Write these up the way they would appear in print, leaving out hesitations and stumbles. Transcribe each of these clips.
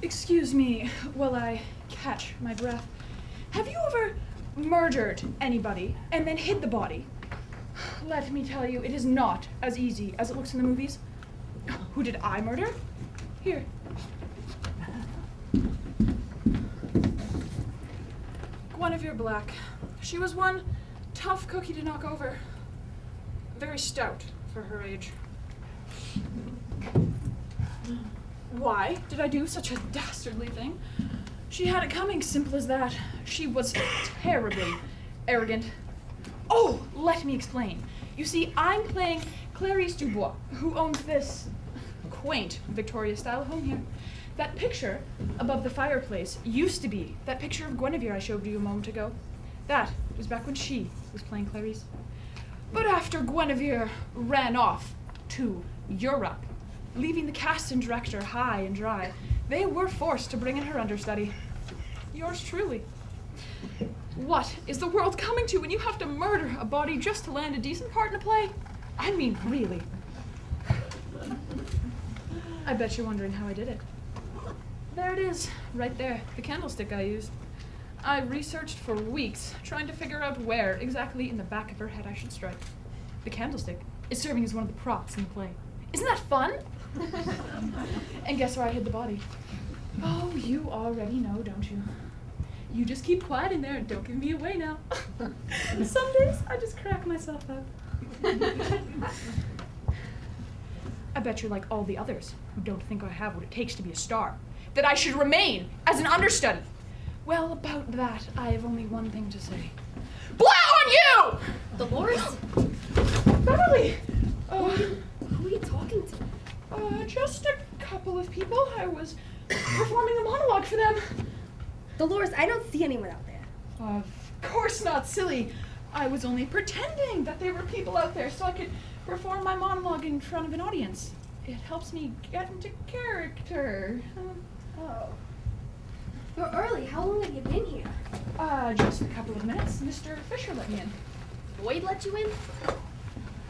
Excuse me while I catch my breath. Have you ever murdered anybody and then hid the body? Let me tell you, it is not as easy as it looks in the movies. Who did I murder? Here. Guinevere Black. She was one tough cookie to knock over. Very stout for her age. Why did I do such a dastardly thing? She had it coming, simple as that. She was terribly arrogant. Oh, let me explain. You see, I'm playing Clarice Dubois, who owns this quaint Victoria-style home here. That picture above the fireplace used to be that picture of Guinevere I showed you a moment ago. That was back when she was playing Clarice. But after Guinevere ran off to Europe, leaving the cast and director high and dry, they were forced to bring in her understudy. Yours truly. What is the world coming to when you have to murder a body just to land a decent part in a play? I mean, really. I bet you're wondering how I did it. There it is, right there, the candlestick I used. I researched for weeks, trying to figure out where exactly in the back of her head I should strike. The candlestick is serving as one of the props in the play. Isn't that fun? And guess where I hid the body? Oh, you already know, don't you? You just keep quiet in there and don't give me away now. Some days I just crack myself up. I bet you're like all the others who don't think I have what it takes to be a star. That I should remain as an understudy. Well, about that, I have only one thing to say. Blow on you! Dolores? Beverly! Who are you talking to? Just a couple of people. I was performing a monologue for them. Dolores, I don't see anyone out there. Of course not, silly. I was only pretending that there were people out there so I could perform my monologue in front of an audience. It helps me get into character. Oh. You're early. How long have you been here? Just a couple of minutes. Mr. Fisher let me in. Lloyd let you in?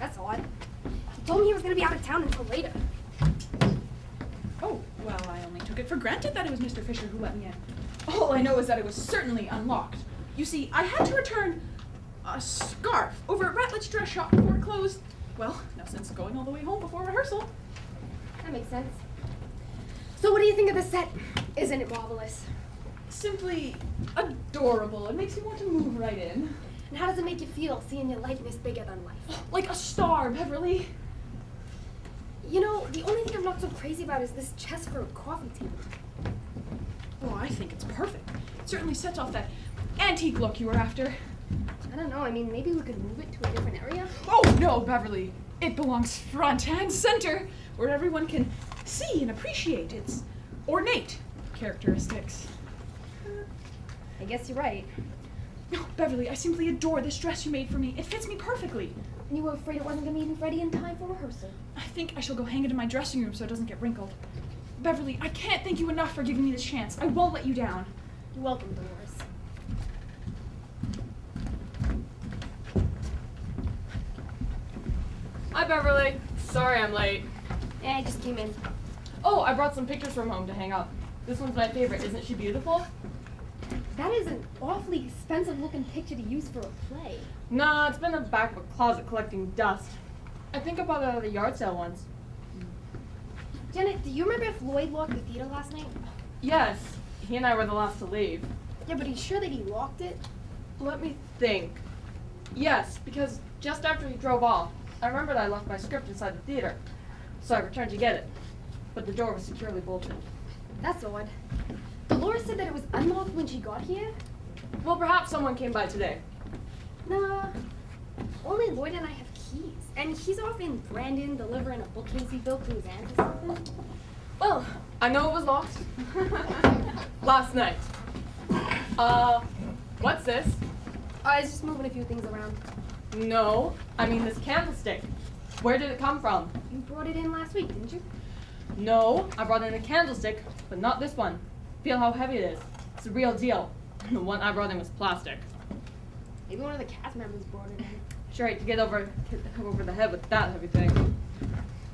That's odd. He told me he was going to be out of town until later. Oh, well, I only took it for granted that it was Mr. Fisher who let me in. All I know is that it was certainly unlocked. You see, I had to return a scarf over at Ratledge Dress Shop before it closed. Well, no sense going all the way home before rehearsal. That makes sense. So what do you think of the set? Isn't it marvelous? Simply adorable. It makes me want to move right in. And how does it make you feel, seeing your likeness bigger than life? Like a star, Beverly. You know, the only thing I'm not so crazy about is this chest for a coffee table. Oh, I think it's perfect. It certainly sets off that antique look you were after. I don't know. I mean, maybe we could move it to a different area? Oh, no, Beverly. It belongs front and center, where everyone can see and appreciate its ornate characteristics. I guess you're right. No, Beverly, I simply adore this dress you made for me. It fits me perfectly. And you were afraid it wasn't going to be ready in time for rehearsal? I think I shall go hang it in my dressing room so it doesn't get wrinkled. Beverly, I can't thank you enough for giving me this chance. I won't let you down. You're welcome, Dolores. Hi, Beverly. Sorry I'm late. I just came in. Oh, I brought some pictures from home to hang up. This one's my favorite. Isn't she beautiful? That is an awfully expensive-looking picture to use for a play. Nah, it's been in the back of a closet collecting dust. I think I bought it at a yard sale once. Janet, do you remember if Lloyd locked the theater last night? Yes, he and I were the last to leave. Yeah, but he's sure that he locked it? Let me think. Yes, because just after he drove off, I remembered I left my script inside the theater. So I returned to get it. But the door was securely bolted. That's odd. Dolores said that it was unlocked when she got here? Well, perhaps someone came by today. Nah. Only Lloyd and I have keys. And he's off in Brandon delivering a bookcase he built to his aunt or something. Well, I know it was locked. Last night. What's this? I was just moving a few things around. No, I mean this candlestick. Where did it come from? You brought it in last week, didn't you? No, I brought in a candlestick, but not this one. Feel how heavy it is. It's the real deal. The one I brought in was plastic. Maybe one of the cast members brought it in. Sure hate to get over the head with that heavy thing.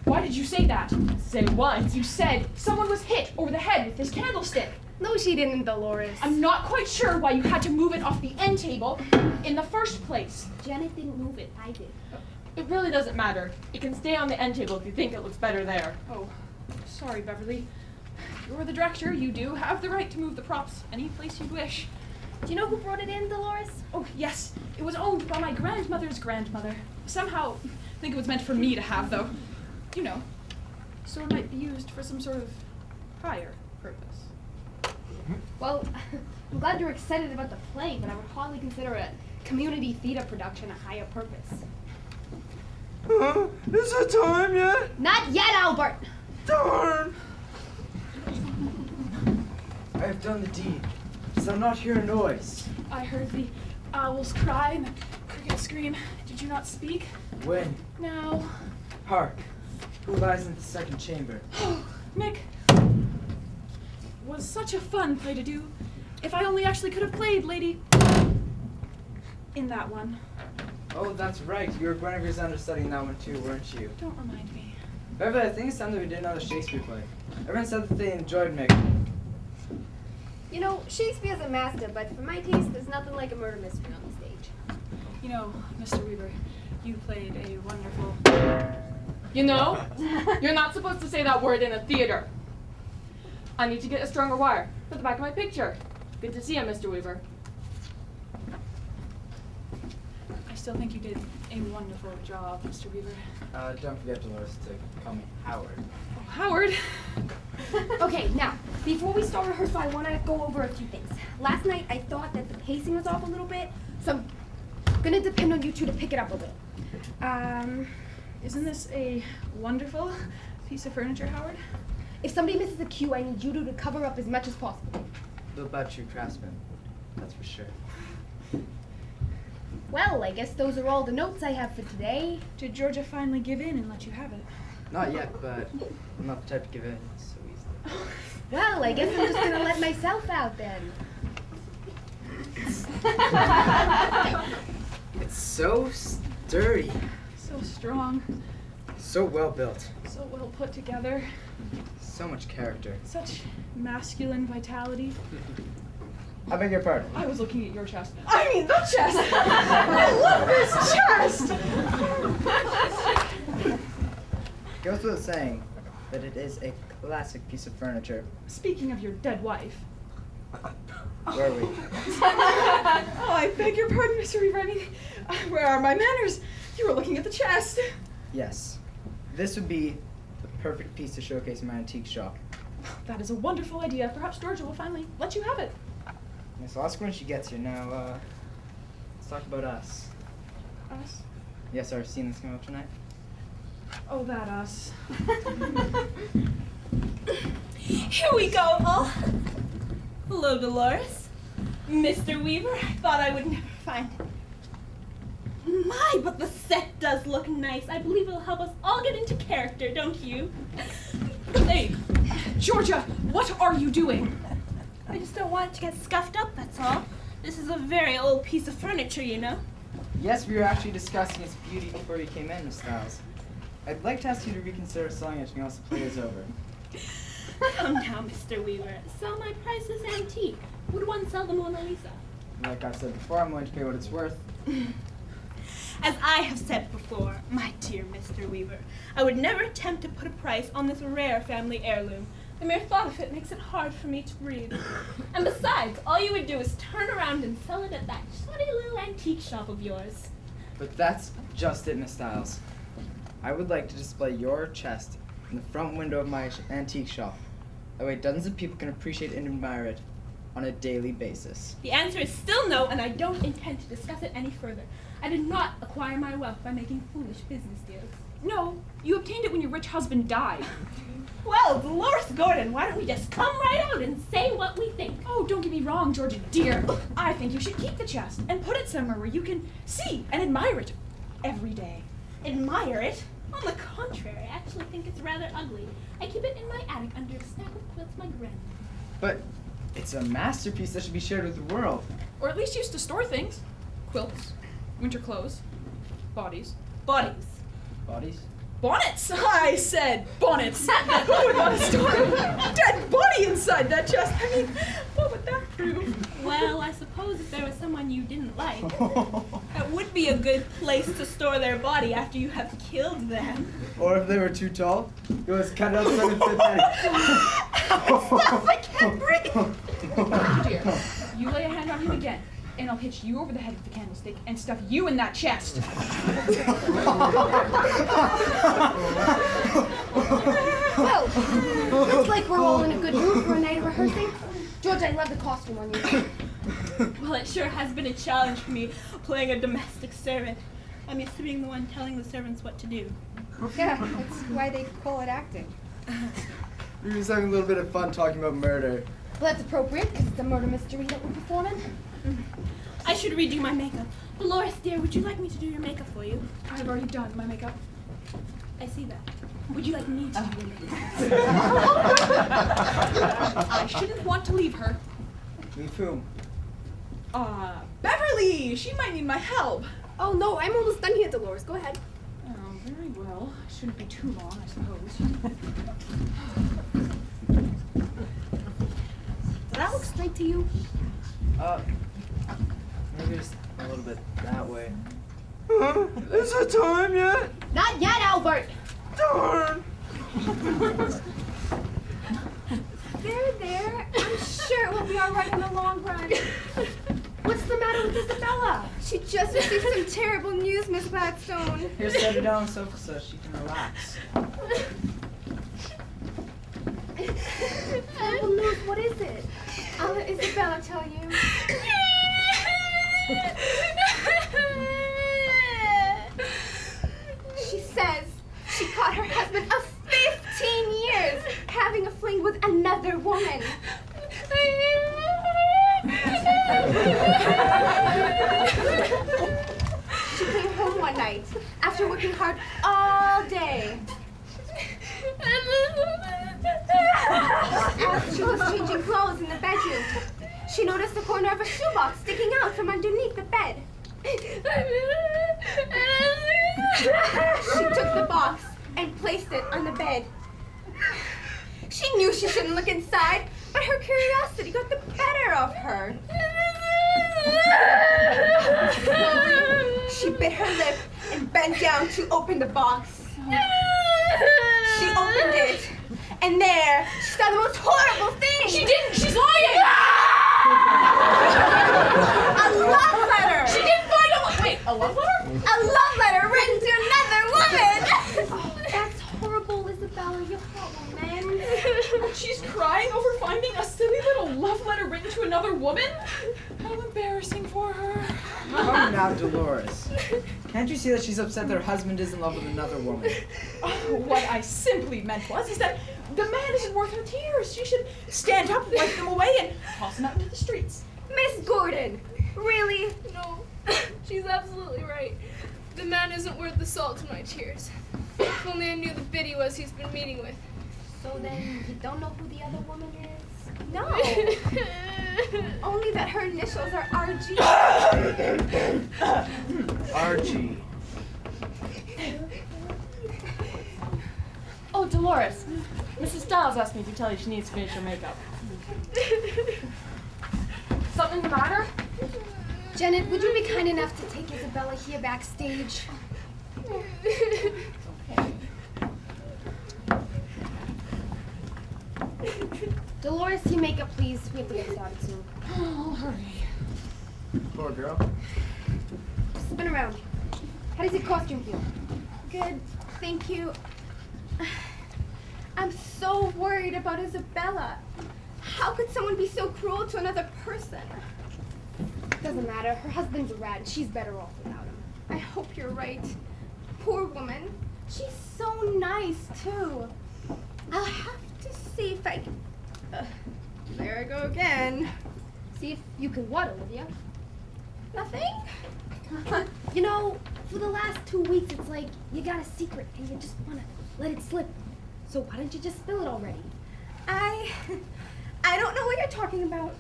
Why did you say that? Say what? You said someone was hit over the head with this candlestick. No, she didn't, Dolores. I'm not quite sure why you had to move it off the end table in the first place. Janet didn't move it. I did. It really doesn't matter. It can stay on the end table if you think it looks better there. Oh, sorry, Beverly. You're the director. You do have the right to move the props any place you'd wish. Do you know who brought it in, Dolores? Oh, yes. It was owned by my grandmother's grandmother. Somehow, I think it was meant for me to have, though. You know, so it might be used for some sort of higher purpose. Well, I'm glad you're excited about the play, but I would hardly consider a community theater production a higher purpose. Is it time yet? Not yet, Albert! Darn! I have done the deed. Does thou not hear a noise? I heard the owls cry and the crickets scream. Did you not speak? When? Now. Hark! Who lies in the second chamber? Oh, Nick. Was such a fun play to do. If I only actually could have played Lady in that one. Oh, that's right. You were Guinevere's understudy in that one too, weren't you? Don't remind me. Beverly, I think it's time that we did another Shakespeare play. Everyone said that they enjoyed Mick. You know, Shakespeare's a master, but for my taste, there's nothing like a murder mystery on the stage. You know, Mr. Weaver, you played a wonderful... You know, you're not supposed to say that word in a theater. I need to get a stronger wire for the back of my picture. Good to see you, Mr. Weaver. I still think you did a wonderful job, Mr. Weaver. Don't forget, Dolores, to call me Howard. Oh, Howard! Okay, now, before we start rehearsal, I want to go over a few things. Last night, I thought that the pacing was off a little bit, so I'm going to depend on you two to pick it up a little. Isn't this a wonderful piece of furniture, Howard? If somebody misses a cue, I need you two to cover up as much as possible. They'll about you, craftsman. That's for sure. Well, I guess those are all the notes I have for today. Did Georgia finally give in and let you have it? Not yet, but I'm not the type to give in so easily. Well, I guess I'm just going to let myself out then. It's so sturdy. So strong, So well built. so well put together, So much character. such masculine vitality. I beg your pardon. I was looking at your chest. I mean, the chest! I love this chest! Goes without saying that it is a classic piece of furniture. Speaking of your dead wife. Where are we? Oh, I beg your pardon, Mr. Weaver. I mean, where are my manners? You were looking at the chest. Yes. This would be the perfect piece to showcase in my antique shop. That is a wonderful idea. Perhaps Georgia will finally let you have it. Yes, I'll ask her when she gets here. Now, let's talk about us. Us? Yes, our scene that's coming up tonight. Oh, that us. Here we go, all. Hello, Dolores. Mr. Weaver, I thought I would never find it. My, but the set does look nice. I believe it'll help us all get into character, don't you? Hey, Georgia, what are you doing? I just don't want it to get scuffed up, that's all. This is a very old piece of furniture, you know. Yes, we were actually discussing its beauty before you came in, Miss Styles. I'd like to ask you to reconsider selling it to me once the play is over. Come now, Mr. Weaver. Sell my priceless antique. Would one sell the Mona Lisa? Like I've said before, I'm willing to pay what it's worth. As I have said before, my dear Mr. Weaver, I would never attempt to put a price on this rare family heirloom. The mere thought of it makes it hard for me to breathe. And besides, all you would do is turn around and sell it at that shoddy little antique shop of yours. But that's just it, Miss Styles. I would like to display your chest in the front window of my antique shop. That way dozens of people can appreciate and admire it on a daily basis. The answer is still no, and I don't intend to discuss it any further. I did not acquire my wealth by making foolish business deals. No, you obtained it when your rich husband died. Well, Dolores Gordon, why don't we just come right out and say what we think? Oh, don't get me wrong, Georgia dear. I think you should keep the chest and put it somewhere where you can see and admire it every day. Admire it? On the contrary, I actually think it's rather ugly. I keep it in my attic under a stack of quilts my grandmother. But it's a masterpiece that should be shared with the world. Or at least used to store things. Quilts, winter clothes, bodies. Bodies. Bodies? Bonnets! I said bonnets! Who would want to store a dead body inside that chest? I mean, what would that prove? Well, I suppose if there was someone you didn't like, that would be a good place to store their body after you have killed them. Or if they were too tall, you just cut it up so it fit in. Stop, I can't breathe! Dear, you lay a hand on him again, and I'll hit you over the head with the candlestick and stuff you in that chest. Well, looks like we're all in a good mood for a night of rehearsing. George, I love the costume on you. Well, it sure has been a challenge for me playing a domestic servant. I'm used to being the one telling the servants what to do. Yeah, that's why they call it acting. We were just having a little bit of fun talking about murder. Well, that's appropriate because it's a murder mystery that we're performing. I should redo my makeup. Dolores, dear, would you like me to do your makeup for you? I've already done my makeup. I see that. Would you like me to do your makeup? I shouldn't want to leave her. Leave whom? Beverly! She might need my help. Oh, no, I'm almost done here, Dolores. Go ahead. Oh, very well. Shouldn't be too long, I suppose. Does that look straight to you? Maybe just a little bit that way. Is it time yet? Not yet, Albert. Darn! There. I'm sure it will be all right in the long run. What's the matter with Isabella? She just received some terrible news, Miss Gladstone. Here, set her down on the sofa so she can relax. Terrible news? What is it? I'll let Isabella tell you. She says she caught her husband of 15 years having a fling with another woman. She came home one night after working hard all day. As she was changing clothes in the bedroom, she noticed the corner of a shoebox sticking out from underneath the bed. She took the box and placed it on the bed. She knew she shouldn't look inside, but her curiosity got the better of her. She bit her lip and bent down to open the box. She opened it, and there she saw the most horrible thing. She didn't! She's lying! A love letter! She didn't find a wait, a love letter? A love letter written to another woman! Oh, that's horrible, Isabella. You hot woman. She's crying over finding a silly little love letter written to another woman? How embarrassing for her. Come now, Dolores. Can't you see that she's upset that her husband is in love with another woman? Oh, what I simply meant is that the man isn't worth her tears. She should stand up, wipe them away, and toss him out into the streets. Miss Gordon, really? No, she's absolutely right. The man isn't worth the salt in my tears. If only I knew the bid he was he's been meeting with. So then you don't know who the other woman is? No. Only that her initials are RG. RG. Oh, Dolores. Mrs. Stiles asked me to tell you she needs to finish her makeup. Something the matter? Janet, would you be kind enough to take Isabella here backstage? Dolores, your makeup, please. We have to get started soon. Oh, hurry. Poor girl. Spin around. How does your costume feel? Good, thank you. I'm so worried about Isabella. How could someone be so cruel to another person? Doesn't matter. Her husband's a rat, and she's better off without him. I hope you're right. Poor woman. She's so nice, too. I'll have to see if I can... there I go again. See if you can what, Olivia? Nothing? You know, for the last 2 weeks, it's like you got a secret and you just want to let it slip. So why don't you just spill it already? I don't know what you're talking about.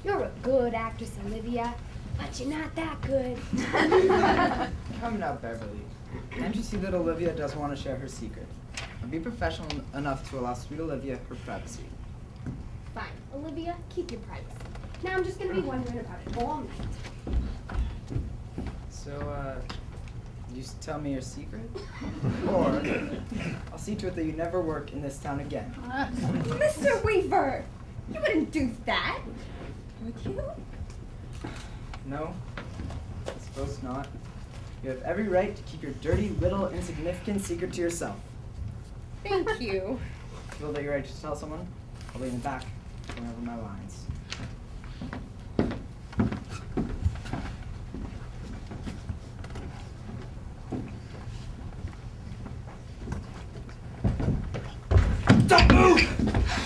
You're a good actress, Olivia. But you're not that good. Come now, Beverly. Can't you see that Olivia does want to share her secret? And be professional enough to allow sweet Olivia her privacy. Fine, Olivia, keep your privacy. Now I'm just gonna be wondering about it all night. So, you tell me your secret? Or I'll see to it that you never work in this town again. Mr. Weaver, you wouldn't do that, would you? No, I suppose not. You have every right to keep your dirty, little, insignificant secret to yourself. Thank you. Feel that you're ready to tell someone? I'll be in the back, going over my lines. Don't move!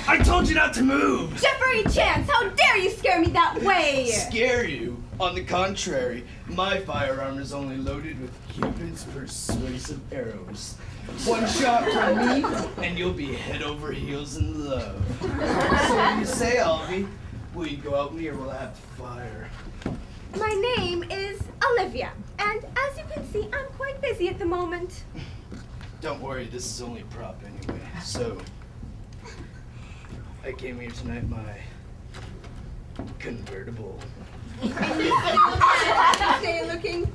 I told you not to move! Jeffrey Chance, how dare you scare me that way? Scare you? On the contrary, my firearm is only loaded with Cupid's persuasive arrows. One shot from me, and you'll be head over heels in love. So what do you say, Alvy? Will you go out with me, or will I have to fire? My name is Olivia, and as you can see, I'm quite busy at the moment. Don't worry, this is only a prop anyway. So, I came here tonight in my convertible. You're looking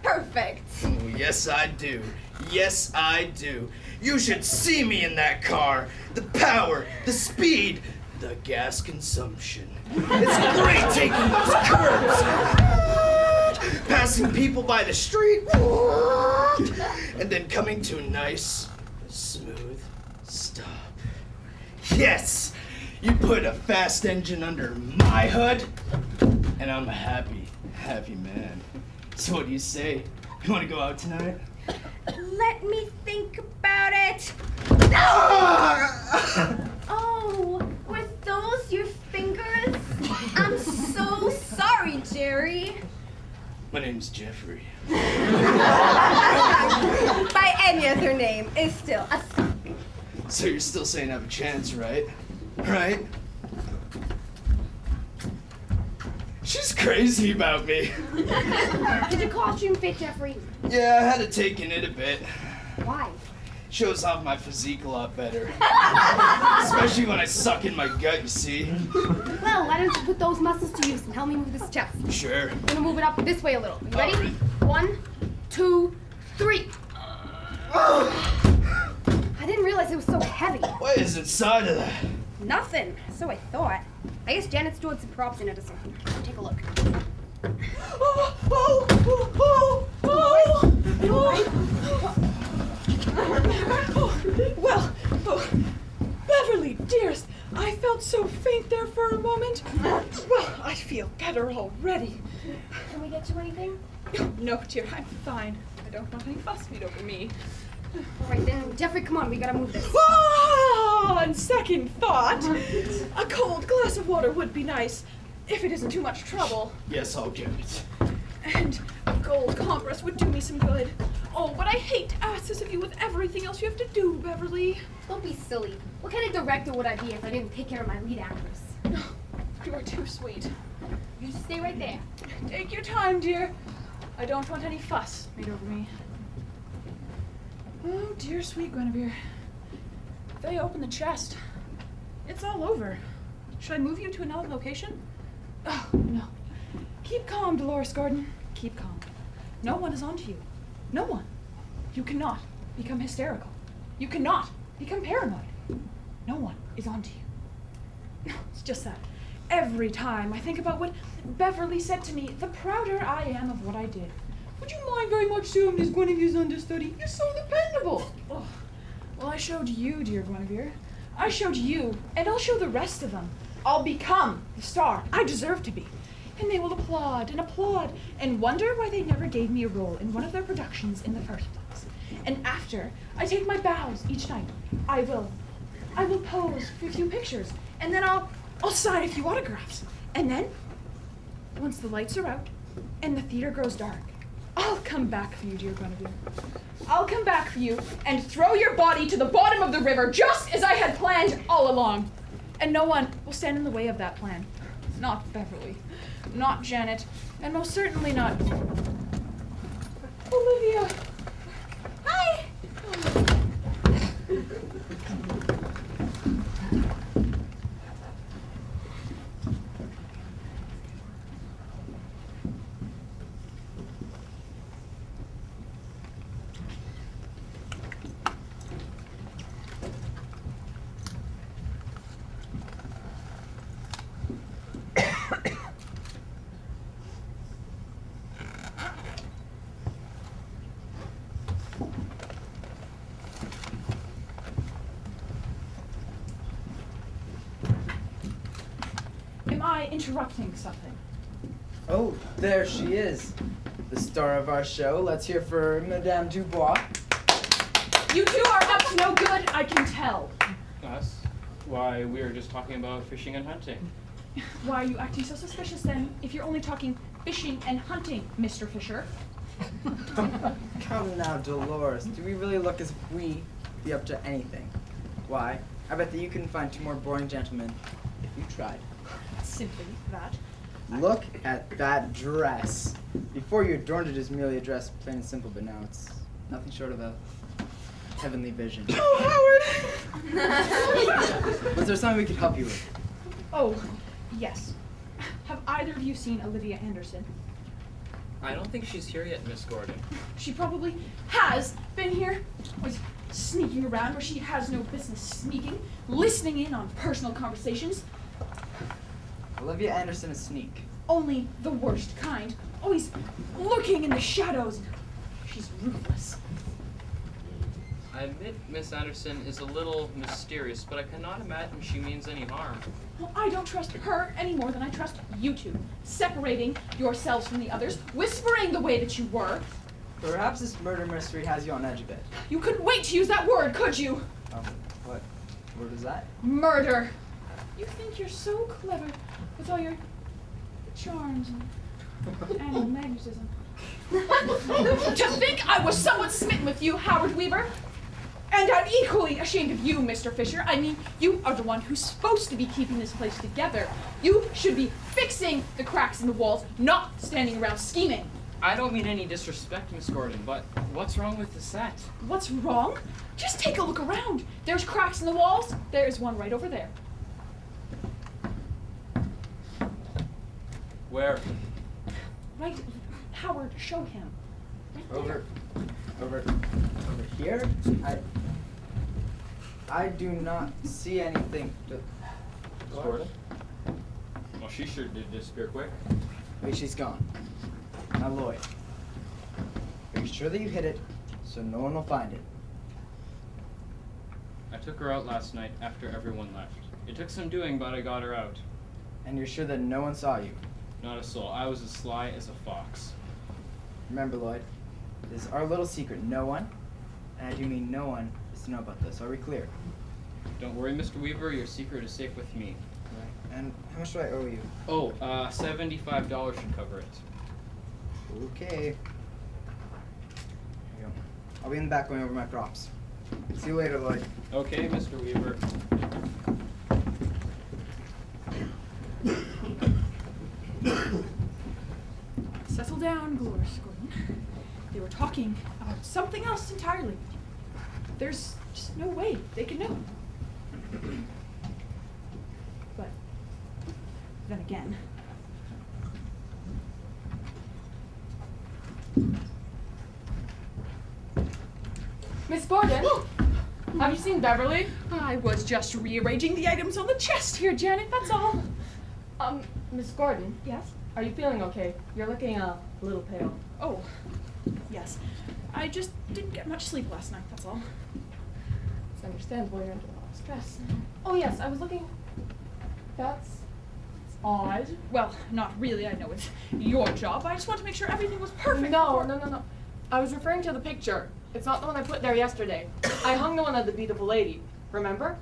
perfect. Oh, yes, I do. Yes, I do. You should see me in that car. The power, the speed, the gas consumption. It's great taking those curves, passing people by the street, and then coming to a nice, smooth stop. Yes! You put a fast engine under my hood, and I'm a happy, happy man. So what do you say? You want to go out tonight? Let me think about it. Oh, were those your fingers? I'm so sorry, Jerry. My name's Jeffrey. By any other name is still a So you're still saying I have a chance, right? Right? She's crazy about me. Did your costume fit, Jeffrey? Yeah, I had to take in it a bit. Why? Shows off my physique a lot better. Especially when I suck in my gut, you see. Well, why don't you put those muscles to use and help me move this chest? Sure. I'm gonna move it up this way a little. You ready? All right. 1, 2, 3. I didn't realize it was so heavy. What is inside of that? Nothing. So I thought. I guess Janet stored some props in it or something. Take a look. Well, Beverly, dearest, I felt so faint there for a moment. Well, I feel better already. Can we get you anything? No, dear, I'm fine. I don't want any fuss made over me. All right, then, Jeffrey, come on. We gotta move this. On second thought, a cold glass of water would be nice, if it isn't too much trouble. Yes, I'll get it. And a gold compress would do me some good. Oh, but I hate to ask this of you with everything else you have to do, Beverly. Don't be silly. What kind of director would I be if I didn't take care of my lead actress? You are too sweet. You just stay right there. Take your time, dear. I don't want any fuss made over me. Oh, dear sweet Guinevere. If they open the chest, it's all over. Should I move you to another location? Oh, no. Keep calm, Dolores Gordon. Keep calm. No one is onto you. No one. You cannot become hysterical. You cannot become paranoid. No one is onto you. No, it's just that every time I think about what Beverly said to me, the prouder I am of what I did. Would you mind very much doing Miss Guinevere's understudy? You're so dependable. Oh. Well, I showed you, dear Guinevere. I showed you, and I'll show the rest of them. I'll become the star I deserve to be. And they will applaud and wonder why they never gave me a role in one of their productions in the first place. And after I take my bows each night, I will pose for a few pictures, and then I'll sign a few autographs. And then, once the lights are out and the theater grows dark, I'll come back for you, dear Guinevere. I'll come back for you and throw your body to the bottom of the river just as I had planned all along. And no one will stand in the way of that plan. Not Beverly. not Janet, and most certainly not Olivia. Hi! Am I interrupting something? Oh, there she is. The star of our show. Let's hear for Madame Dubois. You two are up to no good, I can tell. Us? Why, we were just talking about fishing and hunting. Why are you acting so suspicious then, if you're only talking fishing and hunting, Mr. Fisher? Come now, Dolores. Do we really look as if we be up to anything? Why, I bet that you couldn't find two more boring gentlemen if you tried. Simply that. Look at that dress. Before you adorned it as merely a dress, plain and simple, but now it's nothing short of a heavenly vision. Oh, Howard! Was there something we could help you with? Oh, yes. Have either of you seen Olivia Anderson? I don't think she's here yet, Miss Gordon. She probably has been here, was sneaking around where she has no business sneaking, listening in on personal conversations. Olivia Anderson is sneak. Only the worst kind, always lurking in the shadows. She's ruthless. I admit Miss Anderson is a little mysterious, but I cannot imagine she means any harm. Well, I don't trust her any more than I trust you two, separating yourselves from the others, whispering the way that you were. Perhaps this murder mystery has you on edge a bit. You couldn't wait to use that word, could you? What word is that? Murder. You think you're so clever with all your charms and magnetism. To think I was somewhat smitten with you, Howard Weaver. And I'm equally ashamed of you, Mr. Fisher. I mean, you are the one who's supposed to be keeping this place together. You should be fixing the cracks in the walls, not standing around scheming. I don't mean any disrespect, Miss Gordon, but what's wrong with the set? What's wrong? Just take a look around. There's cracks in the walls. There's one right over there. Where? Right, Howard, show him. Right there. Over here? I do not see anything. Miss Gordon? Well, she sure did disappear quick. Wait, she's gone. Now, Lloyd, are you sure that you hid it so no one will find it? I took her out last night after everyone left. It took some doing, but I got her out. And you're sure that no one saw you? Not a soul. I was as sly as a fox. Remember, Lloyd, this is our little secret. No one, and I do mean no one, is to know about this. Are we clear? Don't worry, Mr. Weaver. Your secret is safe with me. Right. And how much do I owe you? Oh, $75 should cover it. Okay. Here you go. I'll be in the back going over my props. See you later, Lloyd. Okay, Mr. Weaver. Settle down, Dolores Gordon. They were talking about something else entirely. There's just no way they could know. But then again, Miss Gordon, have you seen Beverly? I was just rearranging the items on the chest here, Janet, that's all. Miss Gordon, Yes? are you feeling okay? You're looking a little pale. Oh, yes. I just didn't get much sleep last night, that's all. It's understandable, you're under a lot of stress. Oh yes, I was looking. That's odd. Well, not really, I know it's your job. I just want to make sure everything was perfect. No. before- I was referring to the picture. It's not the one I put there yesterday. I hung the one of the beautiful lady. Remember?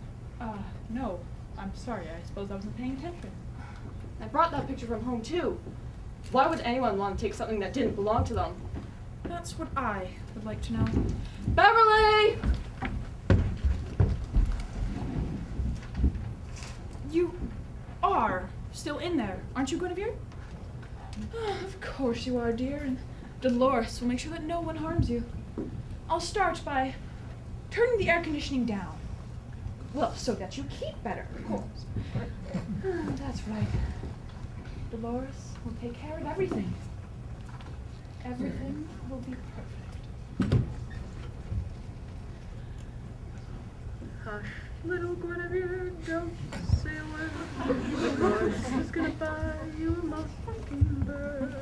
No. I'm sorry, I suppose I wasn't paying attention. I brought that picture from home too. Why would anyone want to take something that didn't belong to them? That's what I would like to know. Beverly! You are still in there, aren't you, Guinevere? Of course you are, dear, and Dolores will make sure that no one harms you. I'll start by turning the air conditioning down. Well, so that you keep better, of course. That's right. Dolores will take care of everything. Everything will be perfect. Hush, little Guinevere, don't say a word. Dolores is gonna buy you a mockingbird.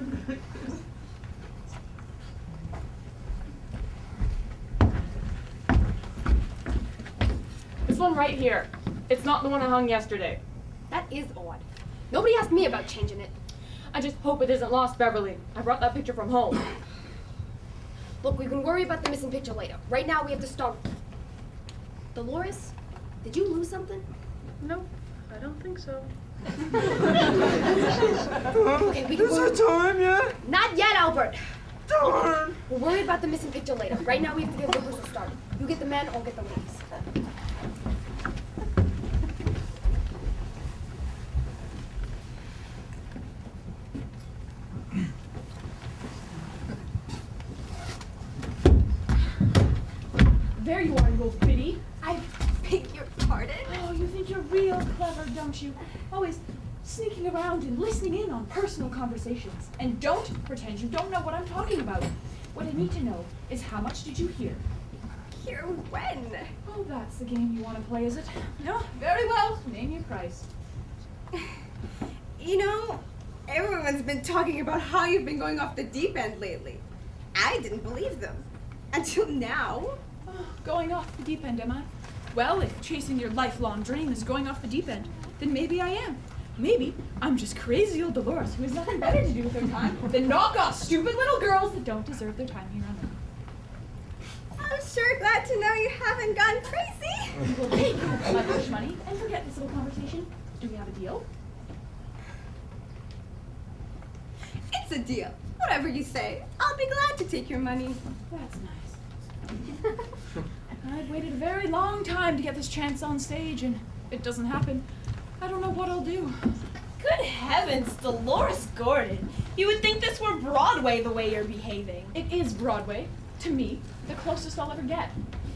This one right here. It's not the one I hung yesterday. That is odd. Nobody asked me about changing it. I just hope it isn't lost, Beverly. I brought that picture from home. Look, we can worry about the missing picture later. Right now, we have to start. Dolores, did you lose something? No, I don't think so. Okay, we can Is it time yet? Not yet, Albert. Darn! We'll worry about the missing picture later. Right now, we have to get rehearsal started. You get the men, I'll get the ladies. There you are, you old biddy. I beg your pardon? Oh, you think you're real clever, don't you? Always sneaking around and listening in on personal conversations. And don't pretend you don't know what I'm talking about. What I need to know is how much did you hear? Hear when? Oh, that's the game you want to play, is it? No, very well. Name your price. You know, everyone's been talking about how you've been going off the deep end lately. I didn't believe them. Until now. Oh, going off the deep end, am I? Well, if chasing your lifelong dream is going off the deep end, then maybe I am. Maybe I'm just crazy old Dolores who has nothing better to do with her time than knock off stupid little girls that don't deserve their time here on earth. I'm sure glad to know you haven't gone crazy. We will take my hush money and forget this little conversation. Do we have a deal? It's a deal. Whatever you say, I'll be glad to take your money. That's nice. I've waited a very long time to get this chance on stage, and if it doesn't happen, I don't know what I'll do. Good heavens, Dolores Gordon. You would think this were Broadway the way you're behaving. It is Broadway. To me, the closest I'll ever get.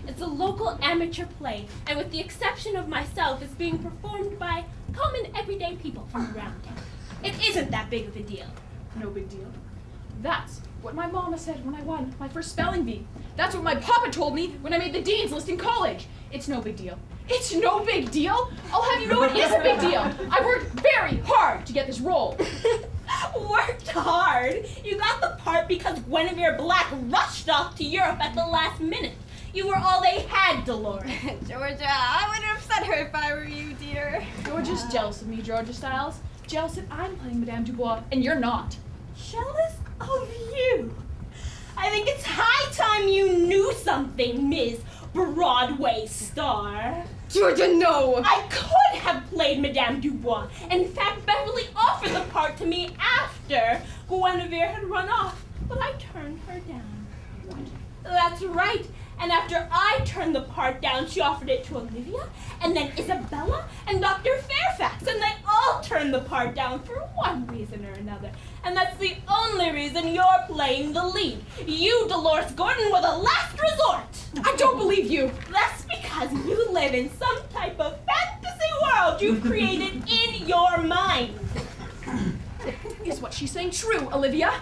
It's a local amateur play, and with the exception of myself, it's being performed by common everyday people from around town. It isn't that big of a deal. No big deal. That's what my mama said when I won my first spelling bee. That's what my papa told me when I made the dean's list in college. It's no big deal. It's no big deal. I'll have you know it is a big deal. I worked very hard to get this role. Worked hard? You got the part because Guinevere Black rushed off to Europe at the last minute. You were all they had, Dolores. Georgia, I wouldn't upset her if I were you, dear. Georgia's jealous of me, Georgia Styles. Jealous that I'm playing Madame Dubois and you're not. Jealous of you? I think it's high time you knew something, Ms. Broadway star. Georgia, no! I could have played Madame Dubois. In fact, Beverly offered the part to me after Guinevere had run off, but I turned her down. What? That's right. And after I turned the part down, she offered it to Olivia, and then Isabella, and Dr. Fairfax, and they all turned the part down for one reason or another. And that's the only reason you're playing the lead. You, Dolores Gordon, were the last resort. I don't believe you. That's because you live in some type of fantasy world you've created in your mind. Is what she's saying true, Olivia?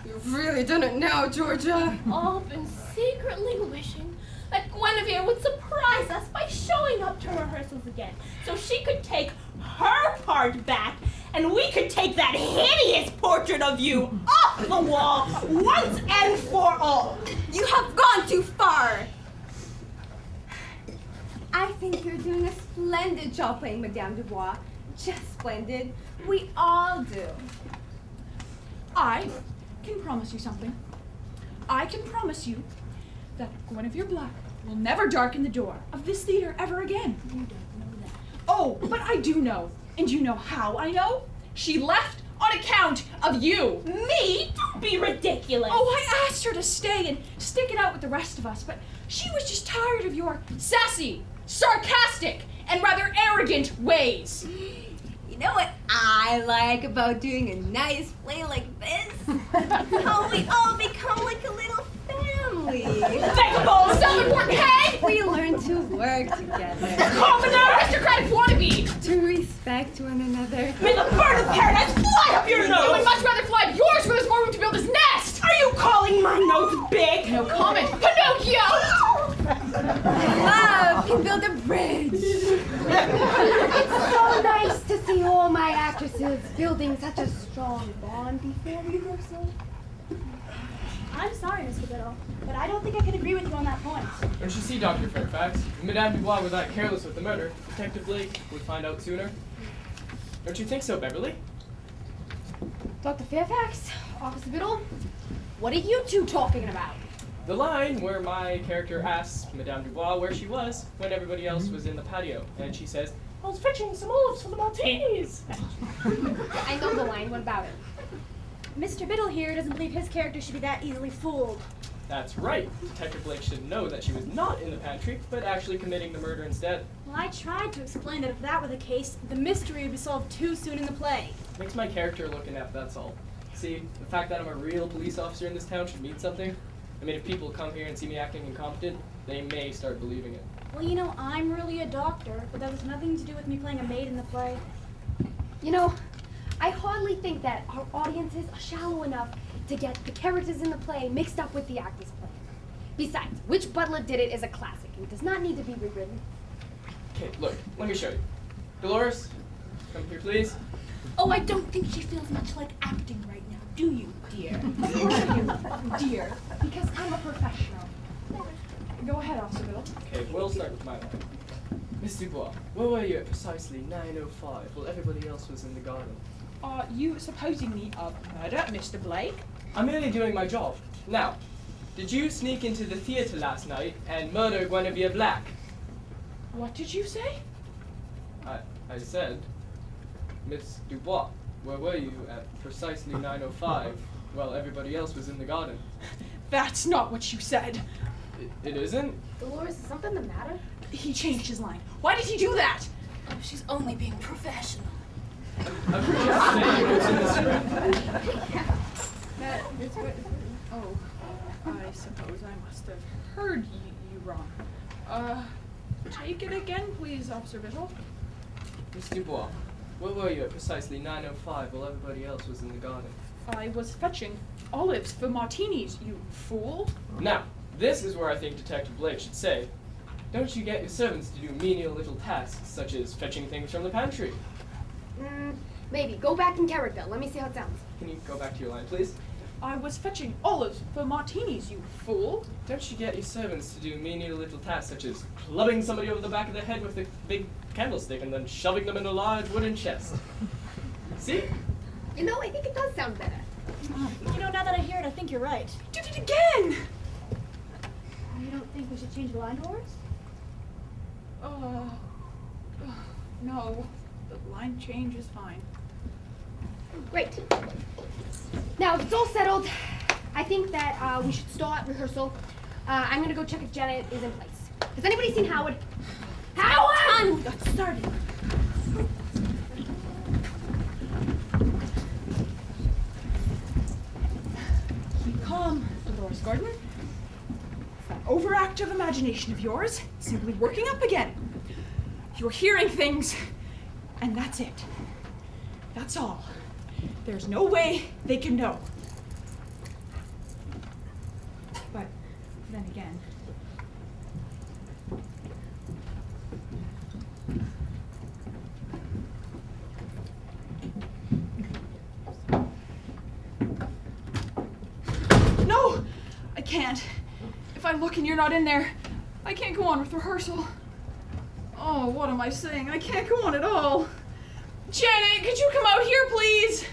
You've really done it now, Georgia. All been secretly wishing that Guinevere would surprise us by showing up to rehearsals again, so she could take her part back, and we could take that hideous portrait of you off the wall once and for all. You have gone too far. I think you're doing a splendid job playing Madame Dubois. Just splendid. We all do. I can promise you something. I can promise you that Guinevere Black will never darken the door of this theater ever again. You don't know that. Oh, but I do know. And you know how I know? She left on account of you. Me? Don't be ridiculous. Oh, I asked her to stay and stick it out with the rest of us, but she was just tired of your sassy, sarcastic, and rather arrogant ways. You know what I like about doing a nice play like this? How we all become like a little family. Self-important head! We learn to work together. Common aristocratic wannabe! To respect one another. May the bird of paradise fly up your nose! I would much rather fly up yours where there's more room to build his nest! Are you calling my nose big? No comment. Pinocchio! Love can build a bridge. It's so nice to see all my actresses building such a strong bond before rehearsal. I'm sorry, Mr. Biddle, but I don't think I can agree with you on that point. Don't you see, Dr. Fairfax? If Madame Dubois was that careless with the murder, Detective Blake would find out sooner. Don't you think so, Beverly? Dr. Fairfax, Officer Biddle, what are you two talking about? The line where my character asks Madame Dubois where she was when everybody else was in the patio, and she says, "I was fetching some olives for the martinis." I know the line. What about it? Mr. Biddle here doesn't believe his character should be that easily fooled. That's right. Detective Blake should know that she was not in the pantry, but actually committing the murder instead. Well, I tried to explain that if that were the case, the mystery would be solved too soon in the play. Makes my character look inept, that's all. See, the fact that I'm a real police officer in this town should mean something. I mean, if people come here and see me acting incompetent, they may start believing it. Well, you know, I'm really a doctor, but that has nothing to do with me playing a maid in the play. You know, I hardly think that our audiences are shallow enough to get the characters in the play mixed up with the actors playing. Besides, Which Butler Did It is a classic and does not need to be rewritten. Okay, look, let me show you. Dolores, come here, please. Oh, I don't think she feels much like acting right now, do you, dear? Dear, because I'm a professional. Go ahead, Officer Biddle. Okay, we'll start with my line. Miss Dubois, where were you at precisely 9:05 while everybody else was in the garden? Are you supposing me of murder, Mr. Blake? I'm merely doing my job. Now, did you sneak into the theater last night and murder Guinevere Black? What did you say? I said, Miss Dubois, where were you at precisely 9:05 while everybody else was in the garden? That's not what you said. It isn't? Dolores, is something the matter? He changed his line. Why did he do that? Oh, she's only being professional. I'm just saying what's in the script. That is what... Oh, I suppose I must have heard you wrong. Take it again, please, Officer Biddle. Miss Dubois, where were you at precisely 9:05 while everybody else was in the garden? I was fetching olives for martinis, you fool. Now, this is where I think Detective Blake should say, don't you get your servants to do menial little tasks, such as fetching things from the pantry? Maybe. Go back in character. Let me see how it sounds. Can you go back to your line, please? I was fetching olives for martinis, you fool. Don't you get your servants to do menial little tasks, such as clubbing somebody over the back of the head with a big candlestick and then shoving them in a large wooden chest? See? You know, I think it does sound better. You know, now that I hear it, I think you're right. Did it again! You don't think we should change the line, Doris? No. The line change is fine. Great. Now, if it's all settled, I think that we should start rehearsal. I'm gonna go check if Janet is in place. Has anybody seen Howard? Howard! We got started. Keep calm, Dolores Gordon. That overactive imagination of yours is simply working up again. You're hearing things, and that's it. That's all. There's no way they can know. But then again, no, I can't. If I look and you're not in there, I can't go on with rehearsal. Oh, what am I saying? I can't go on at all. Janet, could you come out here, please?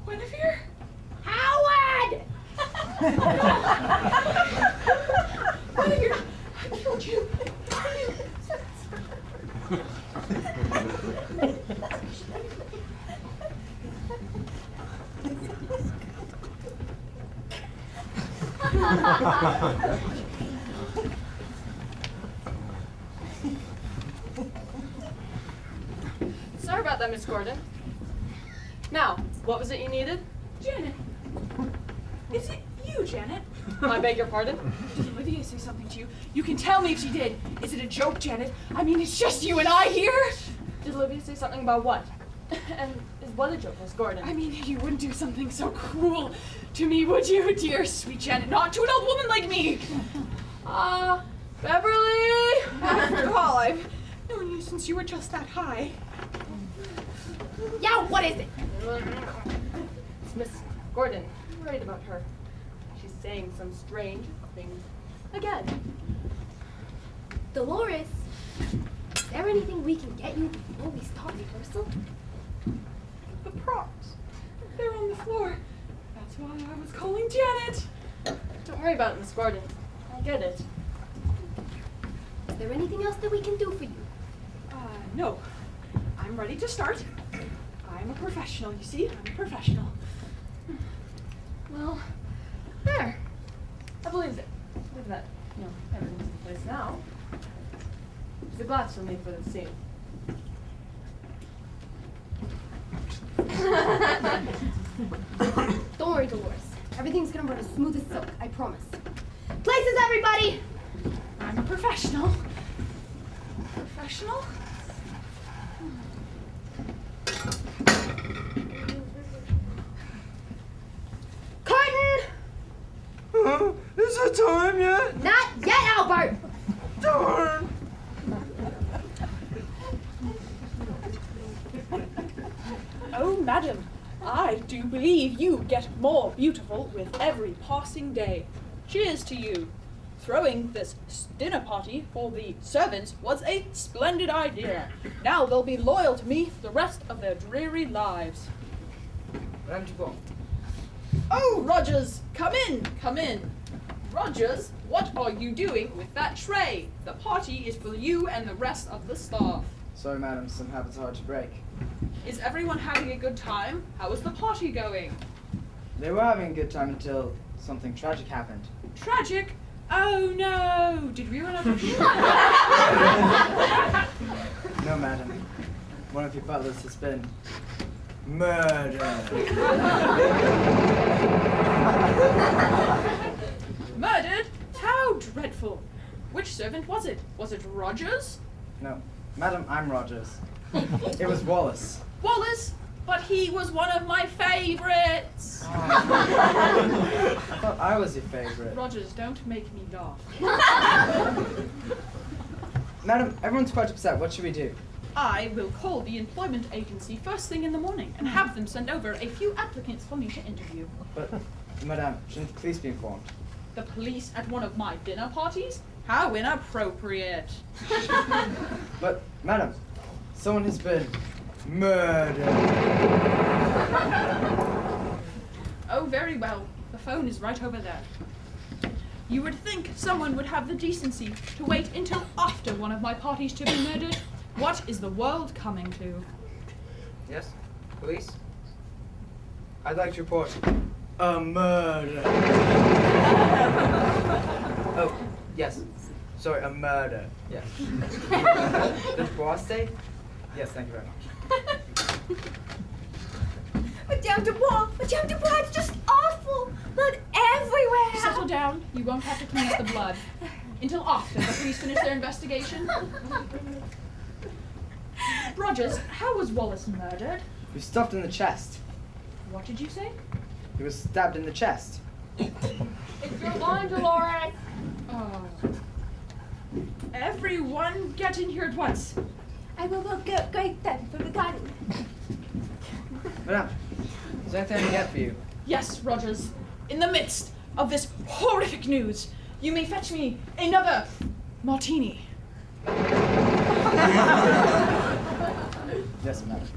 Guinevere? Howard! Guinevere, I killed you. that, Miss Gordon. Now, what was it you needed? Janet. Is it you, Janet? I beg your pardon? Did Olivia say something to you? You can tell me if she did. Is it a joke, Janet? I mean, it's just you and I here. Did Olivia say something about what? And is what a joke, Miss Gordon? I mean, you wouldn't do something so cruel to me, would you, dear sweet Janet? Not to an old woman like me. Beverly! After all, I've known you since you were just that high. Yeah, what is it? It's Miss Gordon. I'm worried about her. She's saying some strange things again. Dolores, is there anything we can get you before we start rehearsal? The props. They're on the floor. That's why I was calling Janet. Don't worry about it, Miss Gordon. I get it. Is there anything else that we can do for you? No. I'm ready to start. I'm a professional, you see? I'm a professional. Well, there. I believe it. Look at that. You know, everything's in place now. The glass will make for the scene. Don't worry, Dolores. Everything's gonna run as smooth as silk, I promise. Places, everybody! I'm a professional. Professional? Curtain! Is it time yet? Not yet, Albert! Darn! Oh, madam, I do believe you get more beautiful with every passing day. Cheers to you. Throwing this dinner party for the servants was a splendid idea. Now they'll be loyal to me the rest of their dreary lives. Madame Dupont. Oh, Rogers, come in, come in. Rogers, what are you doing with that tray? The party is for you and the rest of the staff. Sorry, madam, some habits are hard to break. Is everyone having a good time? How is the party going? They were having a good time until something tragic happened. Tragic? Oh no! Did we run out of No, madam. One of your butlers has been murdered. Murdered? How dreadful! Which servant was it? Was it Rogers? No, madam, I'm Rogers. It was Wallace. Wallace? But he was one of my favorites! I thought I was your favorite. Rogers, don't make me laugh. Madam, everyone's quite upset. What should we do? I will call the employment agency first thing in the morning and have them send over a few applicants for me to interview. But, madam, shouldn't the police be informed? The police at one of my dinner parties? How inappropriate! But, madam, someone has been murdered. Oh, very well. The phone is right over there. You would think someone would have the decency to wait until after one of my parties to be murdered. What is the world coming to? Yes? Police? I'd like to report a murder. Oh, yes. Sorry, a murder. Yes. The boss say? Yes, thank you very much. Madame Dubois, it's just awful. Blood everywhere. Settle down. You won't have to cleanse the blood. Until after the police finish their investigation. Rogers, how was Wallace murdered? He was stuffed in the chest. What did you say? He was stabbed in the chest. It's your line, Dolores! Oh. Everyone get in here at once. I will go then for the garden. Madame, is there anything I can get for you? Yes, Rogers. In the midst of this horrific news, you may fetch me another martini. Yes, madam.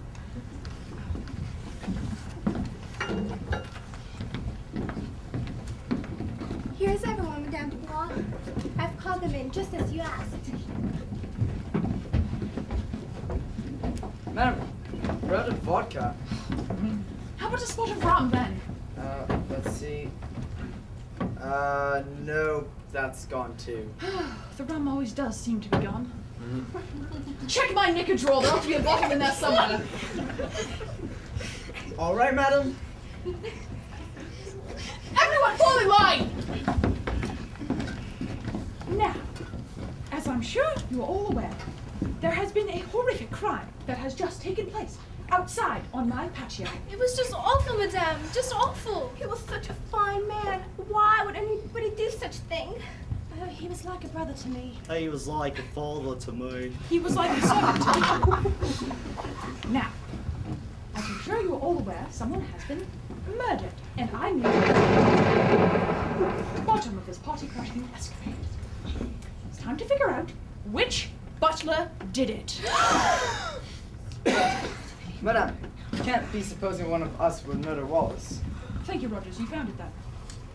Here's everyone, Madame Dubois. I've called them in just as you asked. Madam, we're out of vodka. How about a spot of rum, then? Let's see. No, that's gone too. The rum always does seem to be gone. Check my knicker drawer. There ought to be a bottle in there somewhere. All right, madam. Everyone fall in line! Now, as I'm sure you are all aware, there has been a horrific crime that has just taken place outside on my patio. It was just awful, madame. Just awful. He was such a fine man. Why would anybody do such a thing? Oh, he was like a brother to me. He was like a father to me. He was like a son to me. Now, as I'm sure you are all aware, someone has been murdered, and I need the bottom of this party-crashing escapade. It's time to figure out which butler did it. Madam, you can't be supposing one of us would murder Wallace. Thank you, Rogers. You founded that.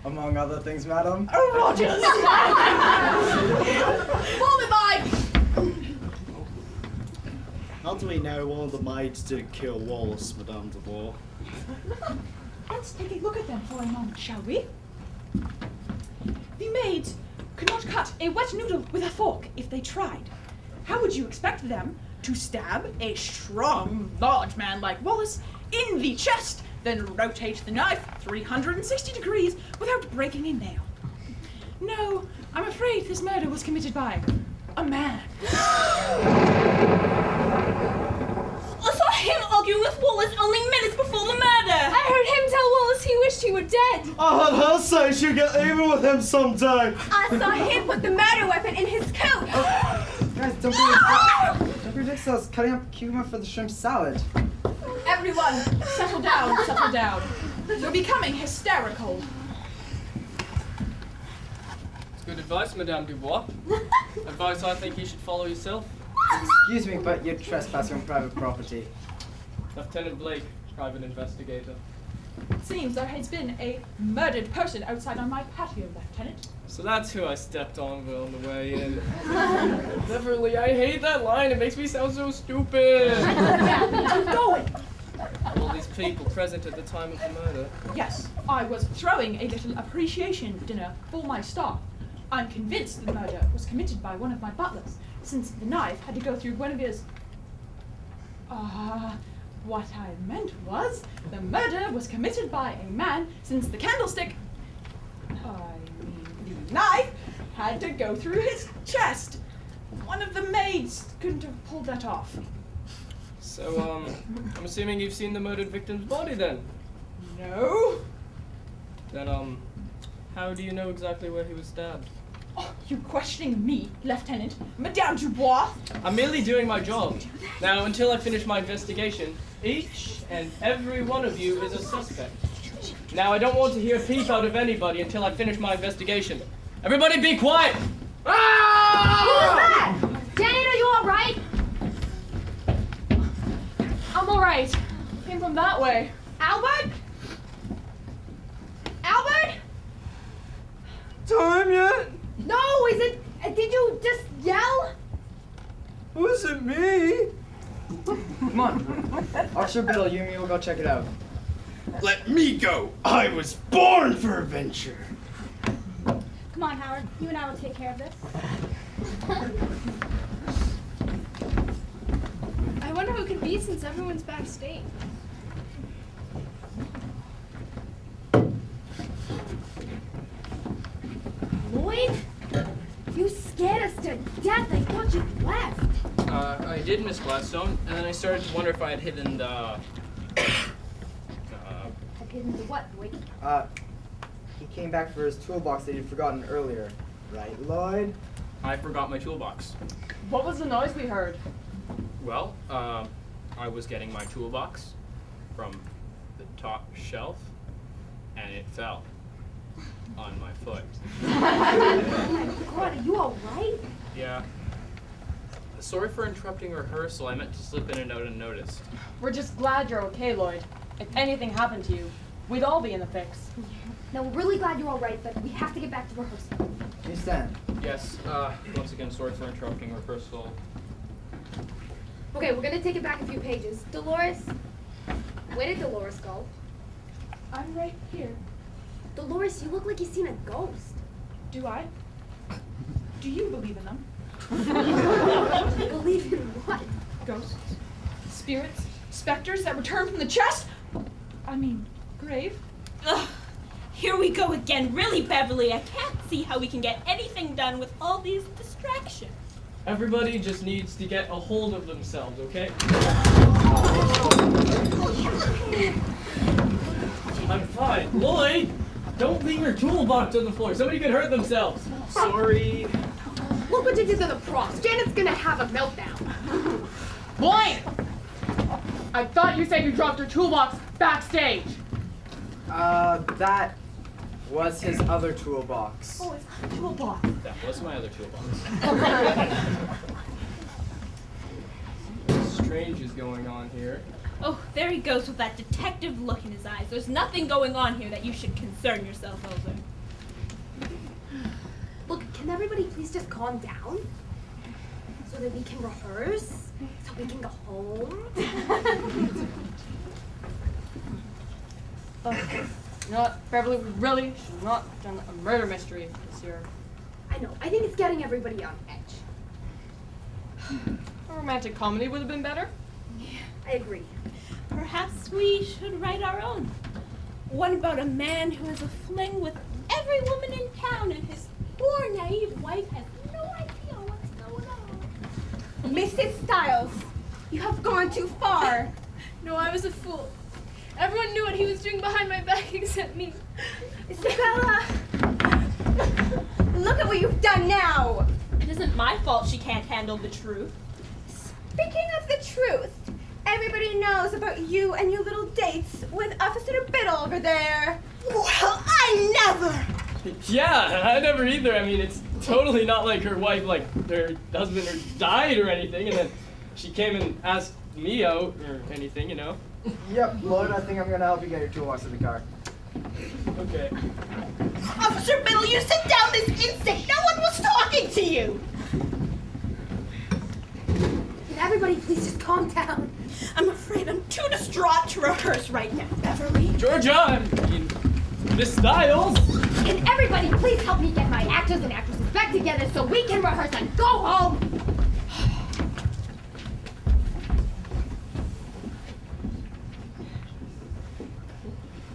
Among other things, madam. Oh, Rogers! Fall in line! How do we know one of the maids didn't kill Wallace, Madame de Bois? Let's take a look at them for a moment, shall we? The maids could not cut a wet noodle with a fork if they tried. How would you expect them to stab a strong, large man like Wallace in the chest, then rotate the knife 360 degrees without breaking a nail? No, I'm afraid this murder was committed by a man. I saw him argue with Wallace only minutes before the murder. I heard him tell Wallace he wished he were dead. I heard her say she'd get even with him someday. I saw him put the murder weapon in his coat. Guys, don't be ridiculous. Cutting up cucumber for the shrimp salad. Everyone, settle down, settle down. You're becoming hysterical. It's good advice, Madame Dubois. Advice I think you should follow yourself. Excuse me, but you're trespassing on private property. Lieutenant Blake, private investigator. It seems there has been a murdered person outside on my patio, Lieutenant. So that's who I stepped on the way in. Definitely, I hate that line. It makes me sound so stupid. Keep going. All these people present at the time of the murder. Yes, I was throwing a little appreciation dinner for my staff. I'm convinced the murder was committed by one of my butlers, since the knife had to go through one of his... what I meant was, the murder was committed by a man, since the candlestick... the knife had to go through his chest. One of the maids couldn't have pulled that off. So, I'm assuming you've seen the murdered victim's body then? No. Then, how do you know exactly where he was stabbed? Oh, you questioning me, Lieutenant? Madame Dubois? I'm merely doing my job. Now, until I finish my investigation, each and every one of you is a suspect. Now, I don't want to hear a peep out of anybody until I finish my investigation. Everybody be quiet! Ah! Who was that? Janet, are you all right? I'm alright. Came from that way. Albert? Albert? Time yet? No, is it... did you just yell? Was it me? Come on. Officer Biddle, you and me will go check it out. Let me go. I was born for adventure. Come on, Howard. You and I will take care of this. I wonder who could be since everyone's backstage. Lloyd? You scared us to death. I thought you left. I did, Miss Gladstone, and then I started to wonder if I had hidden the... I've hidden the what, Lloyd? He came back for his toolbox that he'd forgotten earlier. Right, Lloyd? I forgot my toolbox. What was the noise we heard? Well, I was getting my toolbox from the top shelf, and it fell on my foot. Oh my God, are you all right? Yeah. Sorry for interrupting rehearsal. I meant to slip in and out unnoticed. We're just glad you're okay, Lloyd. If anything happened to you, we'd all be in the fix. Now, we're really glad you're all right, but we have to get back to rehearsal. You stand. Yes, once again, sorry for interrupting rehearsal. Okay, we're gonna take it back a few pages. Dolores? Where did Dolores go? I'm right here. Dolores, you look like you've seen a ghost. Do I? Do you believe in them? Believe in what? Ghosts, spirits, specters that return from the chest? I mean, grave? Ugh, here we go again. Really, Beverly, I can't see how we can get anything done with all these distractions. Everybody just needs to get a hold of themselves, okay? I'm fine. Lloyd, don't leave your toolbox on the floor. Somebody could hurt themselves. Sorry. Look what you did to the props. Janet's gonna have a meltdown. Lloyd! I thought you said you dropped your toolbox backstage. That was his other toolbox. Oh, it's a toolbox. That was my other toolbox. Strange is going on here. Oh, there he goes with that detective look in his eyes. There's nothing going on here that you should concern yourself over. Look, can everybody please just calm down? So that we can rehearse? So we can go home? You know what, Beverly, we really should not have done a murder mystery this year. I know, I think it's getting everybody on edge. A romantic comedy would have been better. I agree. Perhaps we should write our own. One about a man who has a fling with every woman in town and his poor naive wife has no idea what's going on. Mrs. Styles, you have gone too far. No, I was a fool. Everyone knew what he was doing behind my back except me. Isabella! Look at what you've done now! It isn't my fault she can't handle the truth. Speaking of the truth, everybody knows about you and your little dates with Officer Biddle over there. Well, I never! Yeah, I never either. I mean, it's totally not like her wife, like, her husband died or anything, and then she came and asked me out or anything, you know? Yep, Lloyd, I think I'm gonna help you get your toolbox in the car. Okay. Officer Biddle, you sit down this instant! No one was talking to you! Can everybody please just calm down? I'm afraid I'm too distraught to rehearse right now, Beverly. Georgia, I mean, Miss Styles. Can everybody please help me get my actors and actresses back together so we can rehearse and go home?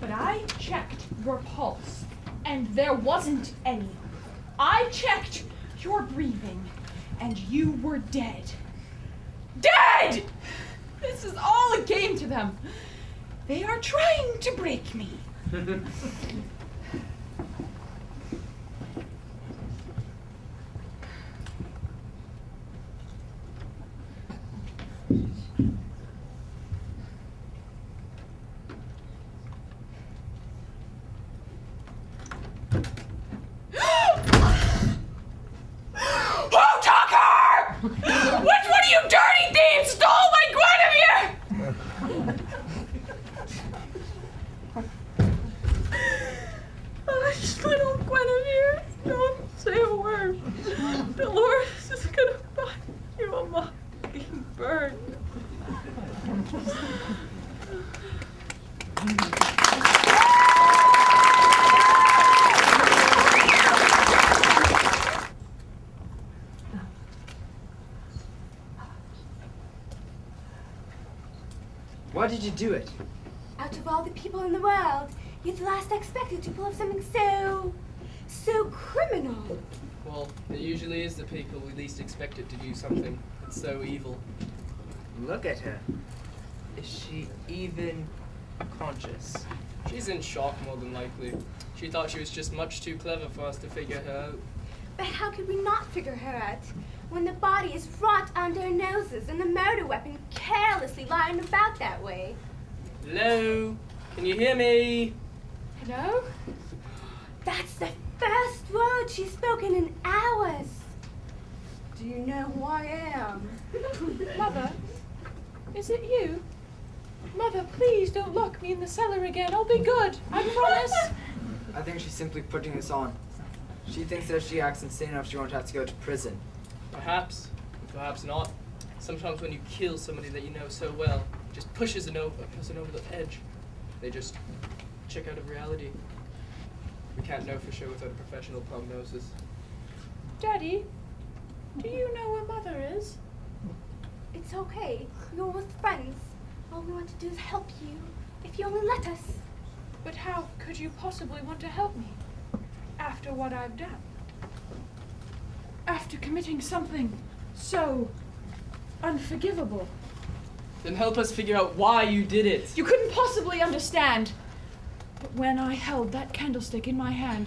But I checked your pulse, and there wasn't any. I checked your breathing, and you were dead. Dead! This is all a game to them. They are trying to break me. Which one of you dirty thieves stole my Guinevere? Hush, little Guinevere. Don't say a word. Dolores is gonna find you a mockingbird. Why did you do it? Out of all the people in the world, you're the last I expected to pull off something so criminal. Well, it usually is the people we least expected to do something that's so evil. Look at her. Is she even conscious? She's in shock, more than likely. She thought she was just much too clever for us to figure her out. But how could we not figure her out when the body is rot under our noses and the murder weapon carelessly lying about that way? Hello? Can you hear me? Hello? That's the first word she's spoken in hours. Do you know who I am? Mother, is it you? Mother, please don't lock me in the cellar again. I'll be good. I promise. I think she's simply putting this on. She thinks that if she acts insane enough, she won't have to go to prison. Perhaps. Perhaps not. Sometimes when you kill somebody that you know so well, it just pushes a person over the edge. They just check out of reality. We can't know for sure without a professional prognosis. Daddy, Do you know where Mother is? It's okay. We're almost friends. All we want to do is help you, if you only let us. But how could you possibly want to help me after what I've done? After committing something so unforgivable. Then help us figure out why you did it. You couldn't possibly understand. But when I held that candlestick in my hand,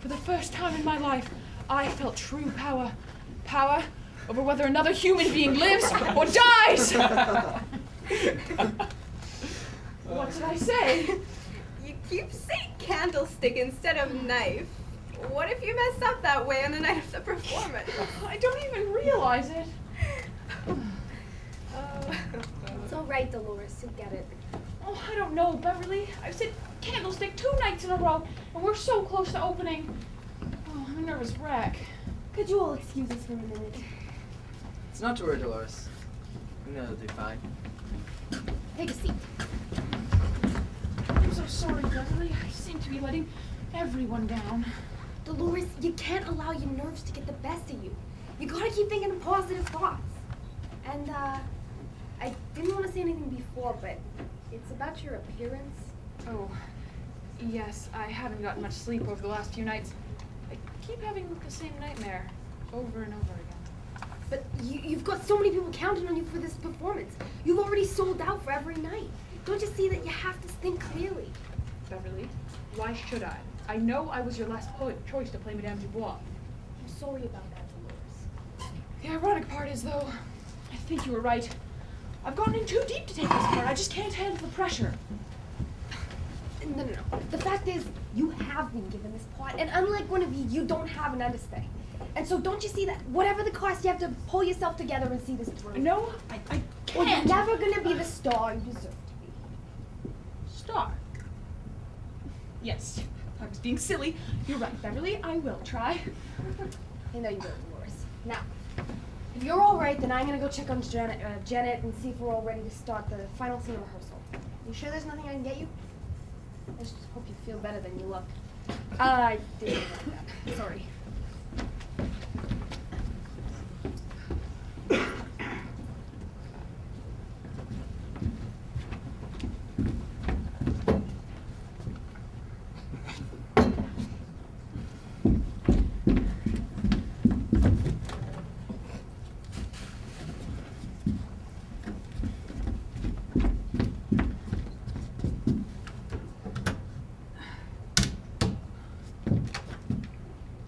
for the first time in my life, I felt true power. Power over whether another human being lives or dies! What did I say? You keep saying candlestick instead of knife. What if you messed up that way on the night of the performance? I don't even realize it. It's all right, Dolores. You'll get it. Oh, I don't know, Beverly. I've said candlestick 2 nights in a row, and we're so close to opening. Oh, I'm a nervous wreck. Could you all excuse us for a minute? It's not to worry, Dolores. We know they'll do fine. Take a seat. I'm so sorry, Beverly. I seem to be letting everyone down. Dolores, you can't allow your nerves to get the best of you. You gotta keep thinking of positive thoughts. And, I didn't want to say anything before, but it's about your appearance. Oh, yes, I haven't gotten much sleep over the last few nights. I keep having the same nightmare over and over again. But you've got so many people counting on you for this performance. You've already sold out for every night. Don't you see that you have to think clearly? Beverly, why should I? I know I was your last choice to play Madame Dubois. I'm sorry about that, Dolores. The ironic part is, though, I think you were right. I've gone in too deep to take this part. I just can't handle the pressure. No. The fact is, you have been given this part, and unlike one of you don't have an understudy. And so don't you see that whatever the cost, you have to pull yourself together and see this through? No, I can't. Well, you're never gonna be the star you deserve to be. Star. Yes, I was being silly. You're right, Beverly. I will try. I know you will, Dolores. Now, if you're all right, then I'm gonna go check on Janet and see if we're all ready to start the final scene rehearsal. You sure there's nothing I can get you? I just hope you feel better than you look. I didn't like that. Sorry.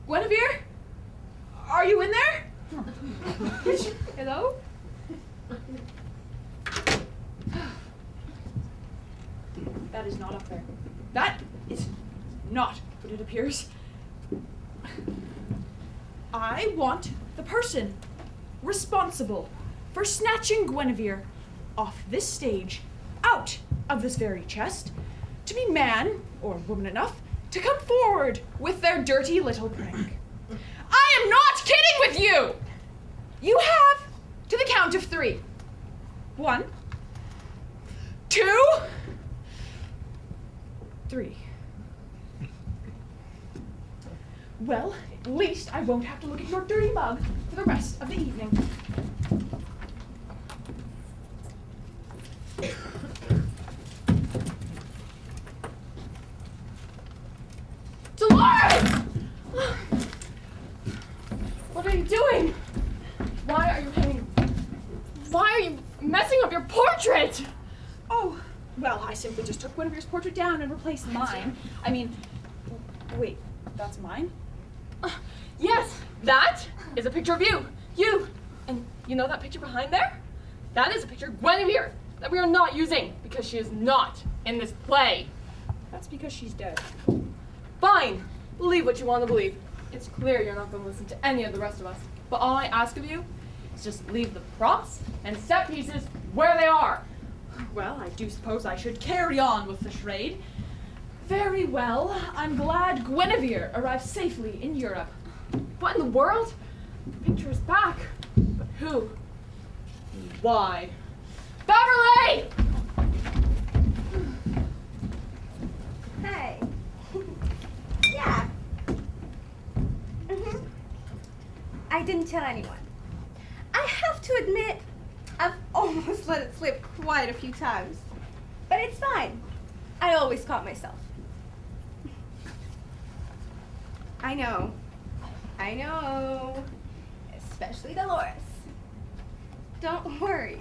Guinevere? Are you in there? Hello? That is not up there. That is not what it appears. I want the person responsible for snatching Guinevere off this stage, out of this very chest, to be man or woman enough to come forward with their dirty little prank. I am not kidding with you! You have to the count of 3. 1, 2, 3. Well, at least I won't have to look at your dirty mug for the rest of the evening. Dolores! What are you doing? Why are you hanging? Why are you messing up your portrait? Oh, well, I simply just took Guinevere's portrait down and replaced mine. I mean, wait, that's mine? Yes, that is a picture of you. You. And you know that picture behind there? That is a picture of Guinevere that we are not using because she is not in this play. That's because she's dead. Fine. Believe what you want to believe. It's clear you're not going to listen to any of the rest of us. But all I ask of you is just leave the props and set pieces where they are. Well, I do suppose I should carry on with the charade. Very well. I'm glad Guinevere arrived safely in Europe. What in the world? The picture is back. But who? Why? Beverly! Hey. Yeah. I didn't tell anyone. have to admit, I've almost let it slip quite a few times. But it's fine. I always caught myself. I know. Especially Dolores. Don't worry.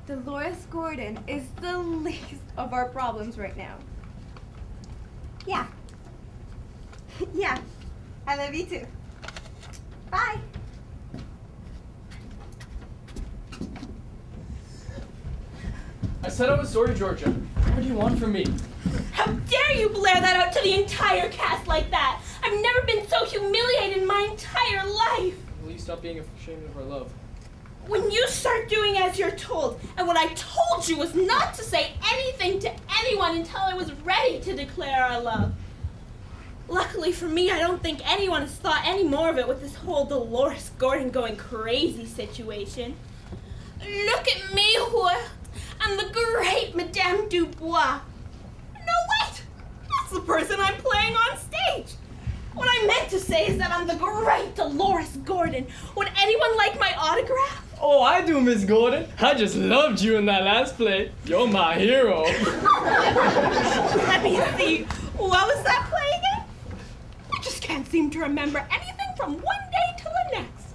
Dolores Gordon is the least of our problems right now. Yeah. Yeah. I love you too. Bye. I said I was sorry, Georgia. What do you want from me? How dare you blare that out to the entire cast like that? I've never been so humiliated in my entire life. Will you stop being ashamed of our love? When you start doing as you're told, and what I told you was not to say anything to anyone until I was ready to declare our love. Luckily for me, I don't think anyone has thought any more of it with this whole Dolores Gordon going crazy situation. Look at me, Hoyle. I'm the great Madame Dubois. No, wait! That's the person I'm playing on stage. What I meant to say is that I'm the great Dolores Gordon. Would anyone like my autograph? Oh, I do, Miss Gordon. I just loved you in that last play. You're my hero. Let me see. What was that play again? I just can't seem to remember anything from one day to the next.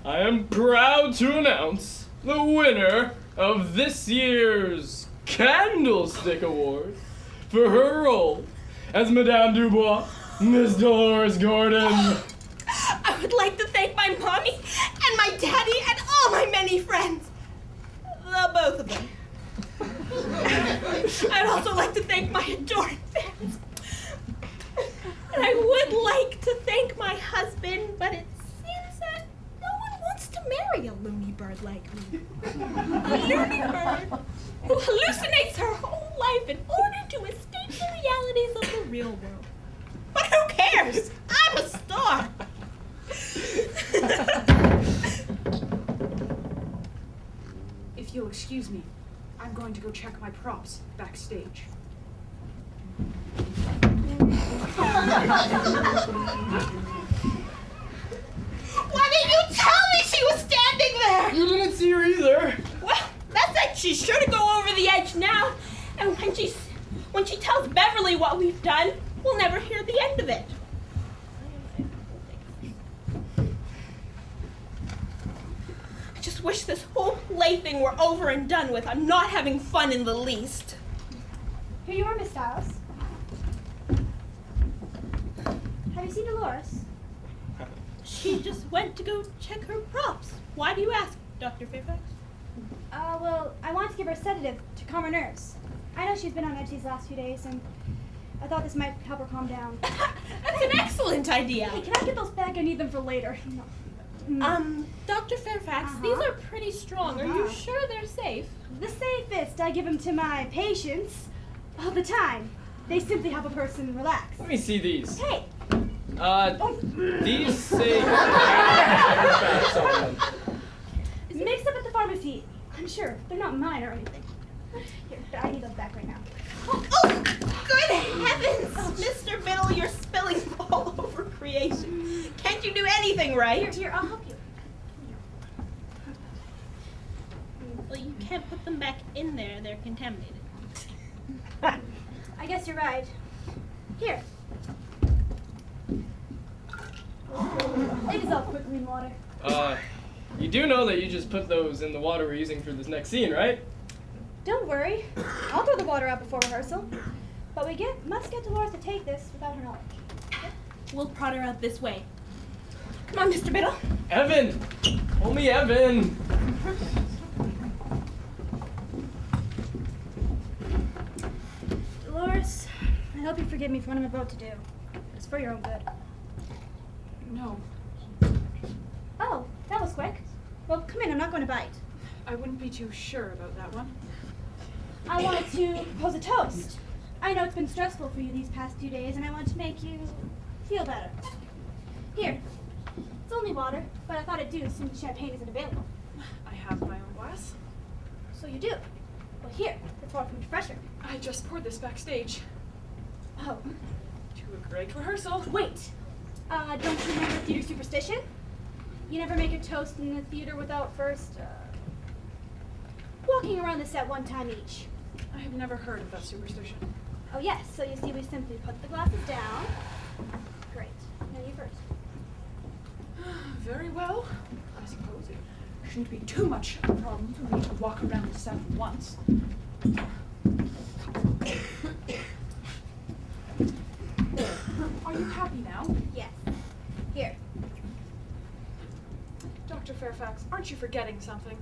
I am proud to announce the winner of this year's Candlestick Award for her role as Madame Dubois, Miss Dolores Gordon. I would like to thank my mommy and my daddy and all my many friends. Both of them. I'd also like to thank my adoring fans. And I would like to thank my husband, but it seems that no one wants to marry a loony bird like me. A loony bird who hallucinates her whole life in order to escape the realities of the real world. But who cares? I'm a star. If you'll excuse me, I'm going to go check my props backstage. Why didn't you tell me she was standing there? You didn't see her either. Well, that's it. She's sure to go over the edge now. And when she tells Beverly what we've done, we'll never hear the end of it. I just wish this whole plaything were over and done with. I'm not having fun in the least. Here you are, Miss Stiles. Have you seen Dolores? She just went to go check her props. Why do you ask, Dr. Fairfax? Well, I want to give her a sedative to calm her nerves. I know she's been on edge these last few days, and I thought this might help her calm down. That's an excellent idea. Hey, can I get those back? I need them for later. Dr. Fairfax, these are pretty strong. Are you sure they're safe? The safest. I give them to my patients all the time. They simply help a person relax. Let me see these. Hey! These say Fairfax on them. Mixed up at the pharmacy. I'm sure. They're not mine or anything. Here, I need those back right now. Oh, good heavens! Mr. Biddle, you're spilling all over creation. Can't you do anything right? Here, I'll help you. Well, you can't put them back in there. They're contaminated. I guess you're right. Here. They dissolve quickly in water. You do know that you just put those in the water we're using for this next scene, right? Don't worry. I'll throw the water out before rehearsal. But we must get Dolores to take this without her knowledge. We'll prod her out this way. Come on, Mr. Biddle. Evan! Only Evan! Dolores, I hope you forgive me for what I'm about to do. It's for your own good. No, Oh, that was quick. Well, come in. I'm not going to bite. I wouldn't be too sure about that one. I wanted to propose a toast. I know it's been stressful for you these past few days, and I want to make you feel better. Here. It's only water, but I thought it'd do since champagne isn't available. I have my own glass. So you do. Well, here. It's far from fresher. I just poured this backstage Oh. to a great rehearsal. Wait. Don't you remember theater superstition? You never make a toast in the theater without first, walking around the set one time each. I have never heard of that superstition. Oh yes, so you see we simply put the glasses down. Great. Now you first. Very well. I suppose it shouldn't be too much of a problem for me to walk around the set once. Are you happy now? Yes. Here. Dr. Fairfax, aren't you forgetting something?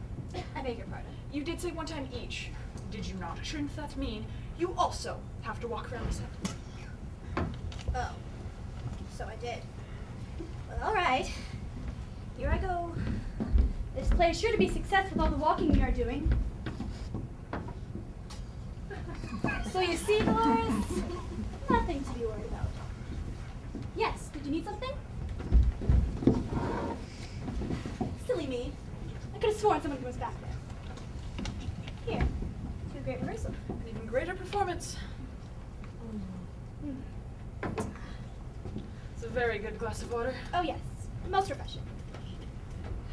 I beg your pardon. You did say one time each. Did you not? Shouldn't that mean you also have to walk around the set? Oh. So I did. Well, alright. Here I go. This play is sure to be a success with all the walking we are doing. So you see, Dolores, nothing to be worried about. Yes, did you need something? Silly me. I could have sworn someone was back there. Here, to a great rehearsal. An even greater performance. It's a very good glass of water. Oh yes, most refreshing.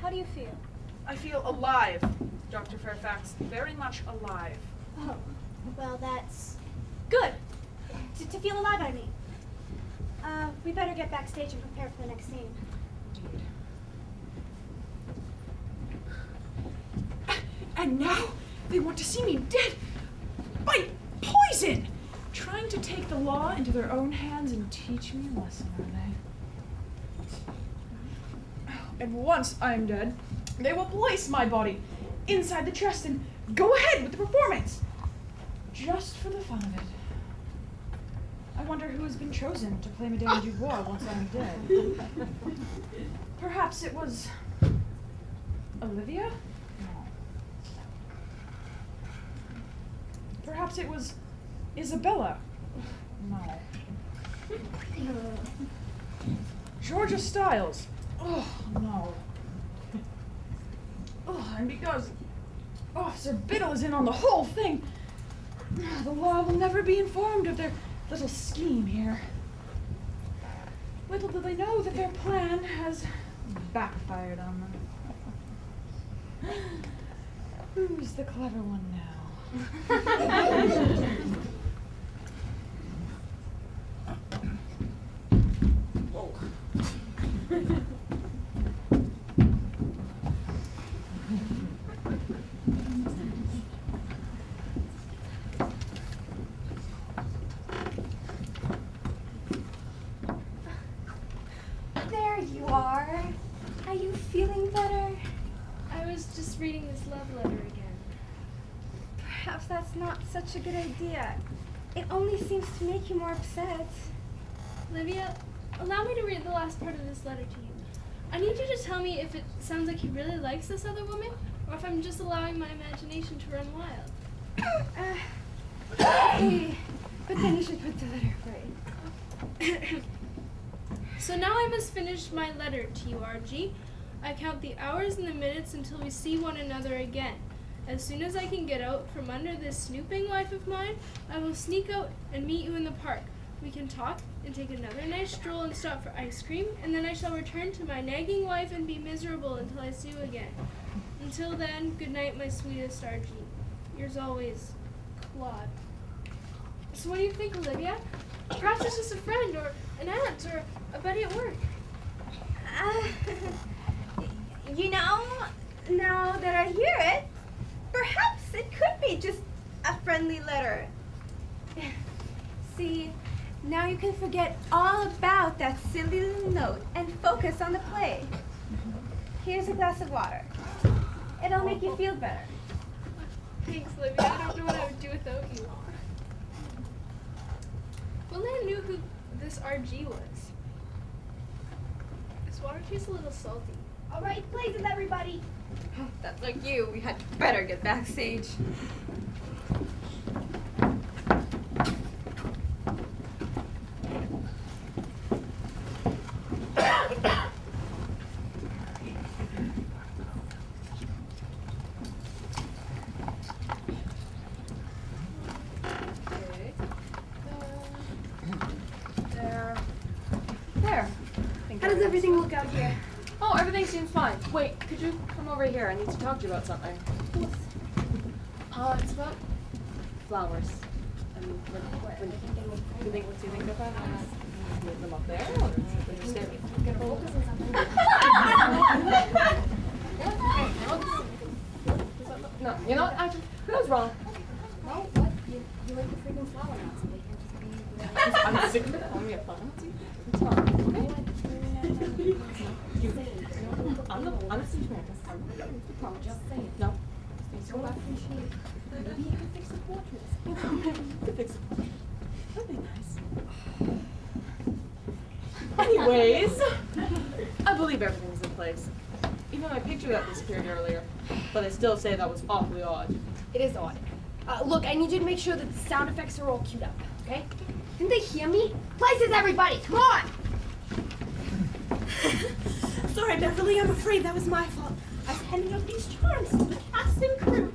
How do you feel? I feel alive, Dr. Fairfax. Very much alive. Oh, well that's good. To feel alive, I mean. We better get backstage and prepare for the next scene. And now they want to see me dead by poison! Trying to take the law into their own hands and teach me a lesson, are they? And once I'm dead, they will place my body inside the chest and go ahead with the performance. Just for the fun of it. I wonder who has been chosen to play Madame Dubois once I'm dead. Perhaps it was Olivia? No. Perhaps it was Isabella? No. Georgia Stiles? Oh, no. Oh, and because Officer Biddle is in on the whole thing, the law will never be informed of their little scheme here. Little do they know that their plan has backfired on them. Who's the clever one now? There you are. Are you feeling better? I was just reading this love letter again. Perhaps that's not such a good idea. It only seems to make you more upset. Olivia, allow me to read the last part of this letter to you. I need you to tell me if it sounds like he really likes this other woman, or if I'm just allowing my imagination to run wild. Okay, but then you should put the letter away. So now I must finish my letter to you, RG. I count the hours and the minutes until we see one another again. As soon as I can get out from under this snooping life of mine, I will sneak out and meet you in the park. We can talk and take another nice stroll and stop for ice cream, and then I shall return to my nagging wife and be miserable until I see you again. Until then, good night, my sweetest RG. Yours always, Claude. So what do you think, Olivia? Perhaps it's just a friend, or an aunt, or a buddy at work. You know, now that I hear it, perhaps it could be just a friendly letter. See, now you can forget all about that silly little note and focus on the play. Here's a glass of water. It'll make you feel better. Thanks, Olivia. I don't know what I would do without you. If only I knew who this RG was. This water tastes a little salty. All right, places, everybody. That's like you. We had better get backstage. There. How does everything look out here? Oh, everything seems fine. Wait, could you come over here? I need to talk to you about something. It's about flowers. I mean, do you think they're fine? Leave them up there, or they just get focus on something? No, you know what? Actually, who knows wrong? No, what? You like the freaking flower nuts, and they can't just be. I'm sick of it. Calling me a flower Nazi. It's fine. Okay. I'm a siege mantis. I'm just saying. No. So I appreciate. Maybe you can fix the portraits. Could fix the portrait. That'd be nice. Anyways, I believe everything's in place. Even my picture that disappeared earlier. But I still say that was awfully odd. It is odd. Look, I need you to make sure that the sound effects are all queued up, okay? Didn't they hear me? Places, everybody! Come on! Sorry, Beverly, I'm afraid that was my fault. I was handing out these charms to the cast and crew.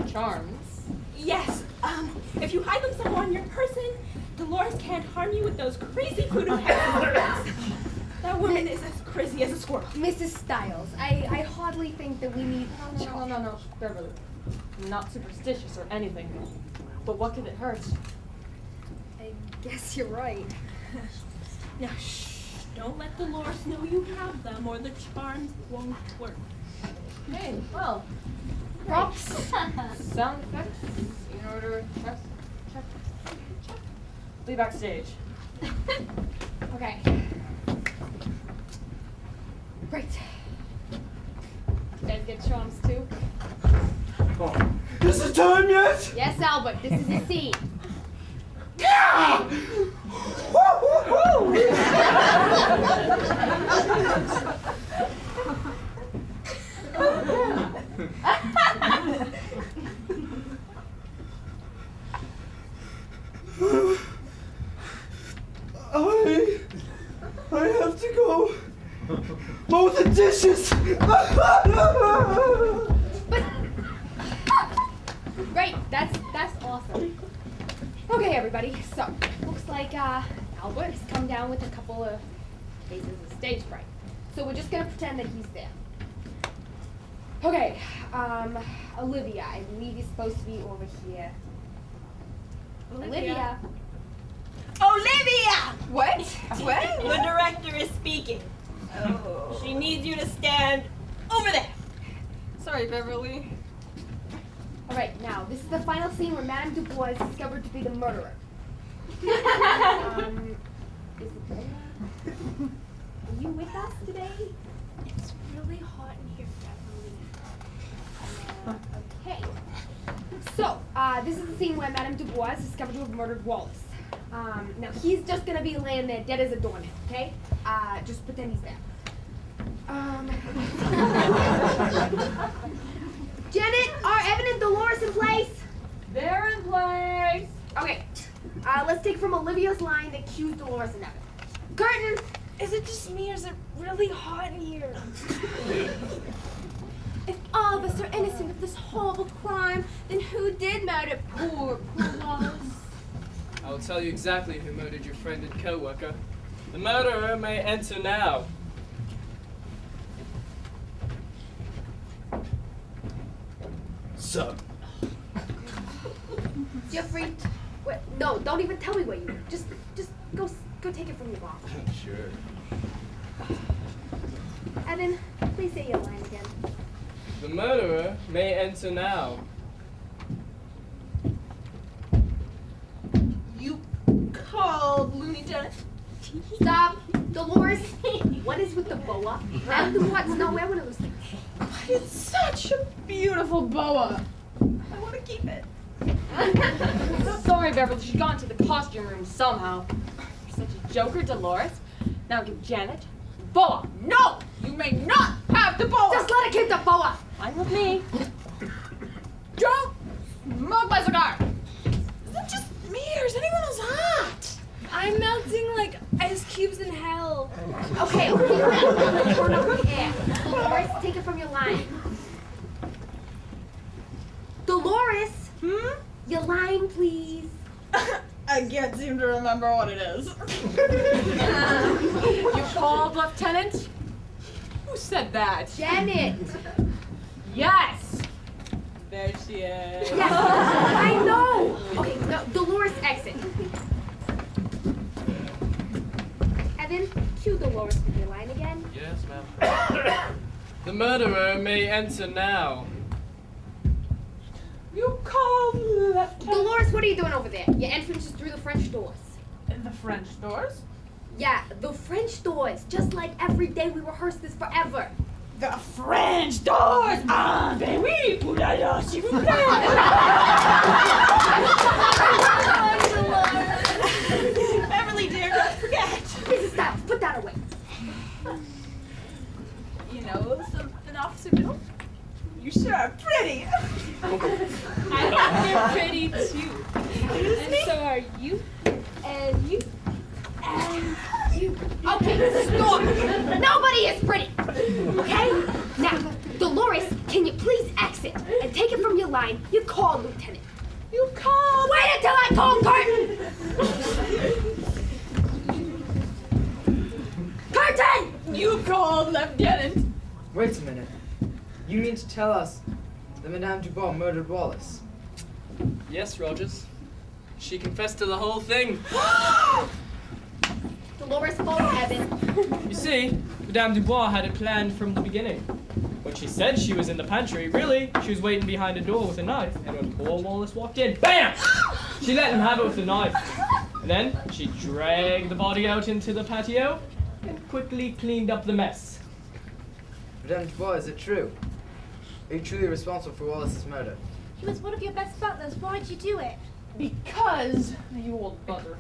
Charms? Yes, if you hide them somewhere on your person, Dolores can't harm you with those crazy voodoo hexes. That woman is as crazy as a squirrel. Mrs. Stiles, I hardly think that we need... No, Beverly. I'm not superstitious or anything. But what could it hurt? I guess you're right. Now, shh. Don't let Dolores know you have them, or the charms won't work. Hey, well, props, sound effects, in order, check. Be backstage. Okay. Right. You guys get charms too? Is it time yet? Yes, Albert, this is the scene. Yeah! I have to go mow the dishes. But great, that's awesome. Okay, everybody. So looks like Albert has come down with a couple of cases of stage fright. So we're just gonna pretend that he's there. Okay, Olivia, I believe you're supposed to be over here. Olivia. Olivia! What? What? The director is speaking. Oh. She needs you to stand over there. Sorry, Beverly. All right, now this is the final scene where Madame Dubois is discovered to be the murderer. Is it Are you with us today? It's really hot in here, Beverly. Okay. So, this is the scene where Madame Dubois is discovered to have murdered Wallace. Now he's just gonna be laying there dead as a doornail, okay? Just pretend he's there. Janet, are Evan and Dolores in place? They're in place. Okay. Let's take from Olivia's line that cues Dolores and Evan. Curtain! Is it just me or is it really hot in here? If all of us are innocent of this horrible crime, then who did murder poor Wallace? I will tell you exactly who murdered your friend and co-worker. The murderer may enter now. Son. Jeffrey, wait, no, don't even tell me where you were. Just go take it from your mom. Sure. Evan, please say your line again. The murderer may enter now. You called Looney Janet? Stop! Dolores, what is with the boa? Madame Dubois does not wear one of those things. It's such a beautiful boa. I want to keep it. Sorry, Beverly. She's gone to the costume room somehow. You're such a joker, Dolores. Now give Janet boa. No! You may not have the boa! Just let her keep the boa! Fine with me. Don't smoke my cigar! Is it just me or is anyone else hot? I'm melting like ice cubes in hell. Okay, turn up the air. Dolores, take it from your line. Dolores! Your line, please. I can't seem to remember what it is. You called, Lieutenant? Who said that? Janet! Yes! There she is. Yes, I know! Okay, no, Dolores exit. Evan, cue Dolores with your line again. Yes, ma'am. The murderer may enter now. You called left. Dolores, what are you doing over there? Your entrance is through the French doors. The French doors? Yeah, the French doors. Just like every day we rehearse this forever. The French doors! Ah, ben oui! Ouh là là, s'il vous plaît! Beverly, dear, don't forget. Mrs. Stiles, put that away. You know something, Officer Biddle? You sure are pretty. I think you're pretty too. And so are you. And you. And you. Okay, stop! Nobody is pretty! Okay? Now, Dolores, can you please exit and take it from your line? You called, Lieutenant. You called! Wait until I call Curtin! Curtin! You called, Lieutenant! Wait a minute. You mean to tell us that Madame Dubois murdered Wallace? Yes, Rogers. She confessed to the whole thing. Dolores phone Evan. You see, Madame Dubois had it planned from the beginning. When she said she was in the pantry, really, she was waiting behind a door with a knife, and when poor Wallace walked in, BAM! She let him have it with the knife. And then she dragged the body out into the patio and quickly cleaned up the mess. Madame Dubois, is it true? Are you truly responsible for Wallace's murder? He was one of your best butlers. Why'd you do it? Because, you old butter.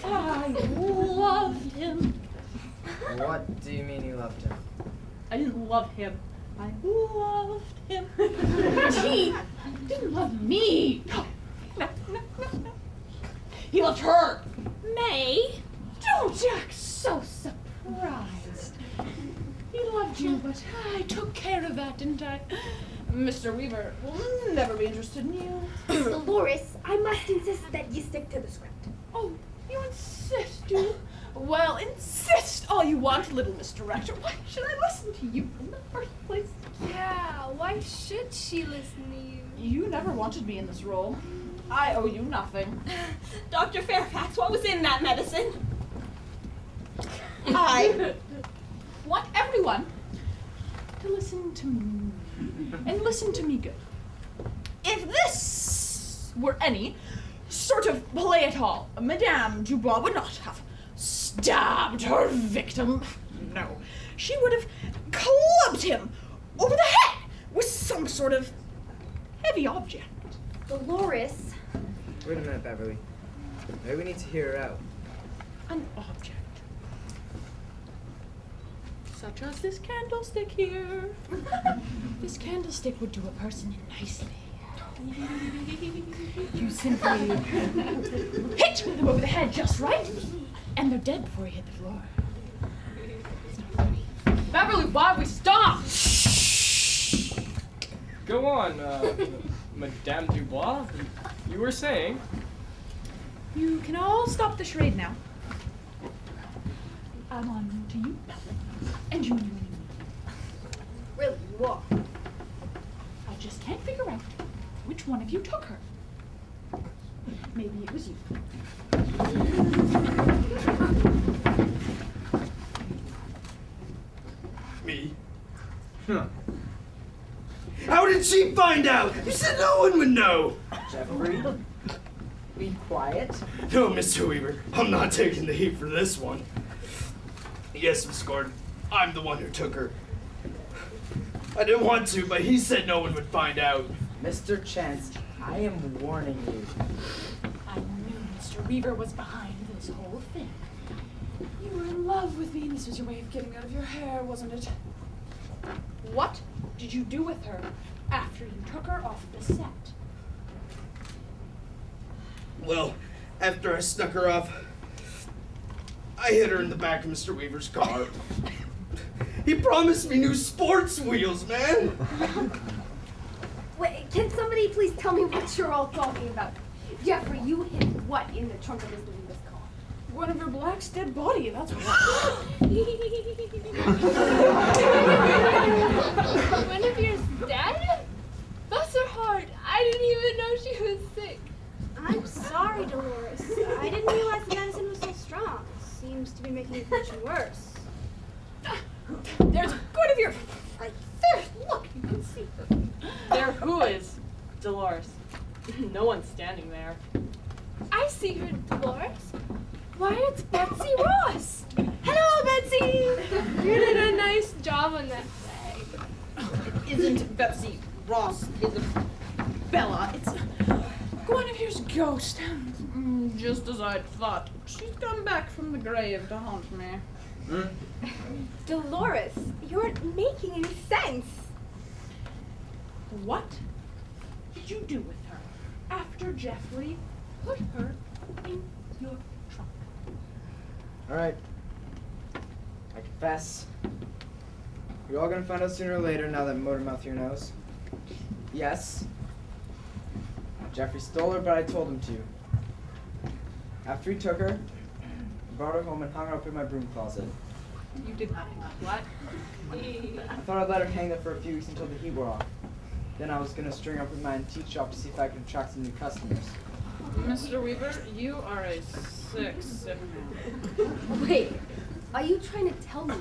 I loved him. What do you mean you loved him? I didn't love him. I loved him. But he didn't love me. No, no, no, no. He loved her. May? Don't act so surprised. He loved you, but I took care of that, didn't I? Mr. Weaver will never be interested in you. Dolores, I must insist that you stick to the script. Oh, you insist, do you? Well, insist all you want, little Miss Director. Why should I listen to you in the first place? Yeah, why should she listen to you? You never wanted me in this role. I owe you nothing. Dr. Fairfax, what was in that medicine? I want everyone to listen to me. And listen to me good. If this were any sort of play at all, Madame Dubois would not have stabbed her victim. No, she would have clubbed him over the head with some sort of heavy object. Dolores. Wait a minute, Beverly. Maybe we need to hear her out. An object. Such as this candlestick here. This candlestick would do a person in nicely. You simply hit them over the head just right, and they're dead before you hit the floor. It's not funny. Beverly, why we stop? Go on, Madame Dubois. You were saying? You can all stop the charade now. I'm on to you, and you. Really, you are. I just can't figure out which one of you took her. Maybe it was you. Me? Huh. How did she find out? You said no one would know. Jeffrey, be quiet. No, Mr. Weaver, I'm not taking the heat for this one. Yes, Miss Gordon, I'm the one who took her. I didn't want to, but he said no one would find out. Mr. Chance, I am warning you. I knew Mr. Weaver was behind this whole thing. You were in love with me, and this was your way of getting out of your hair, wasn't it? What did you do with her after you took her off the set? Well, after I snuck her off, I hit her in the back of Mr. Weaver's car. He promised me new sports wheels, man. Wait, can somebody please tell me what you're all talking about? Jeffrey, you hid what in the trunk of Mr. Weaver's car? Guinevere Black's dead body, that's what. Guinevere's dead? Bless her heart. I didn't even know she was sick. I'm sorry, Dolores. I didn't realize the medicine was so strong. Seems to be making it much worse. There's Guinevere right there. Look, you can see her. There who is? Dolores. No one's standing there. I see her, Dolores. Why, it's Betsy Ross. Hello, Betsy. You did a nice job on that flag. It isn't Betsy Ross, isn't Bella. It's Guinevere's ghost. Just as I'd thought. She's come back from the grave to haunt me. Dolores, you aren't making any sense. What did you do with her after Jeffrey put her in your trunk? Alright. I confess. You're all gonna find out sooner or later now that Motormouth here knows. Yes. Jeffrey stole her, but I told him to. After he took her, I brought her home and hung her up in my broom closet. You did not. What? I thought I'd let her hang there for a few weeks until the heat wore off. Then I was gonna string her up with my antique shop to see if I could attract some new customers. Mr. Weaver, you are a sick man. Wait, are you trying to tell me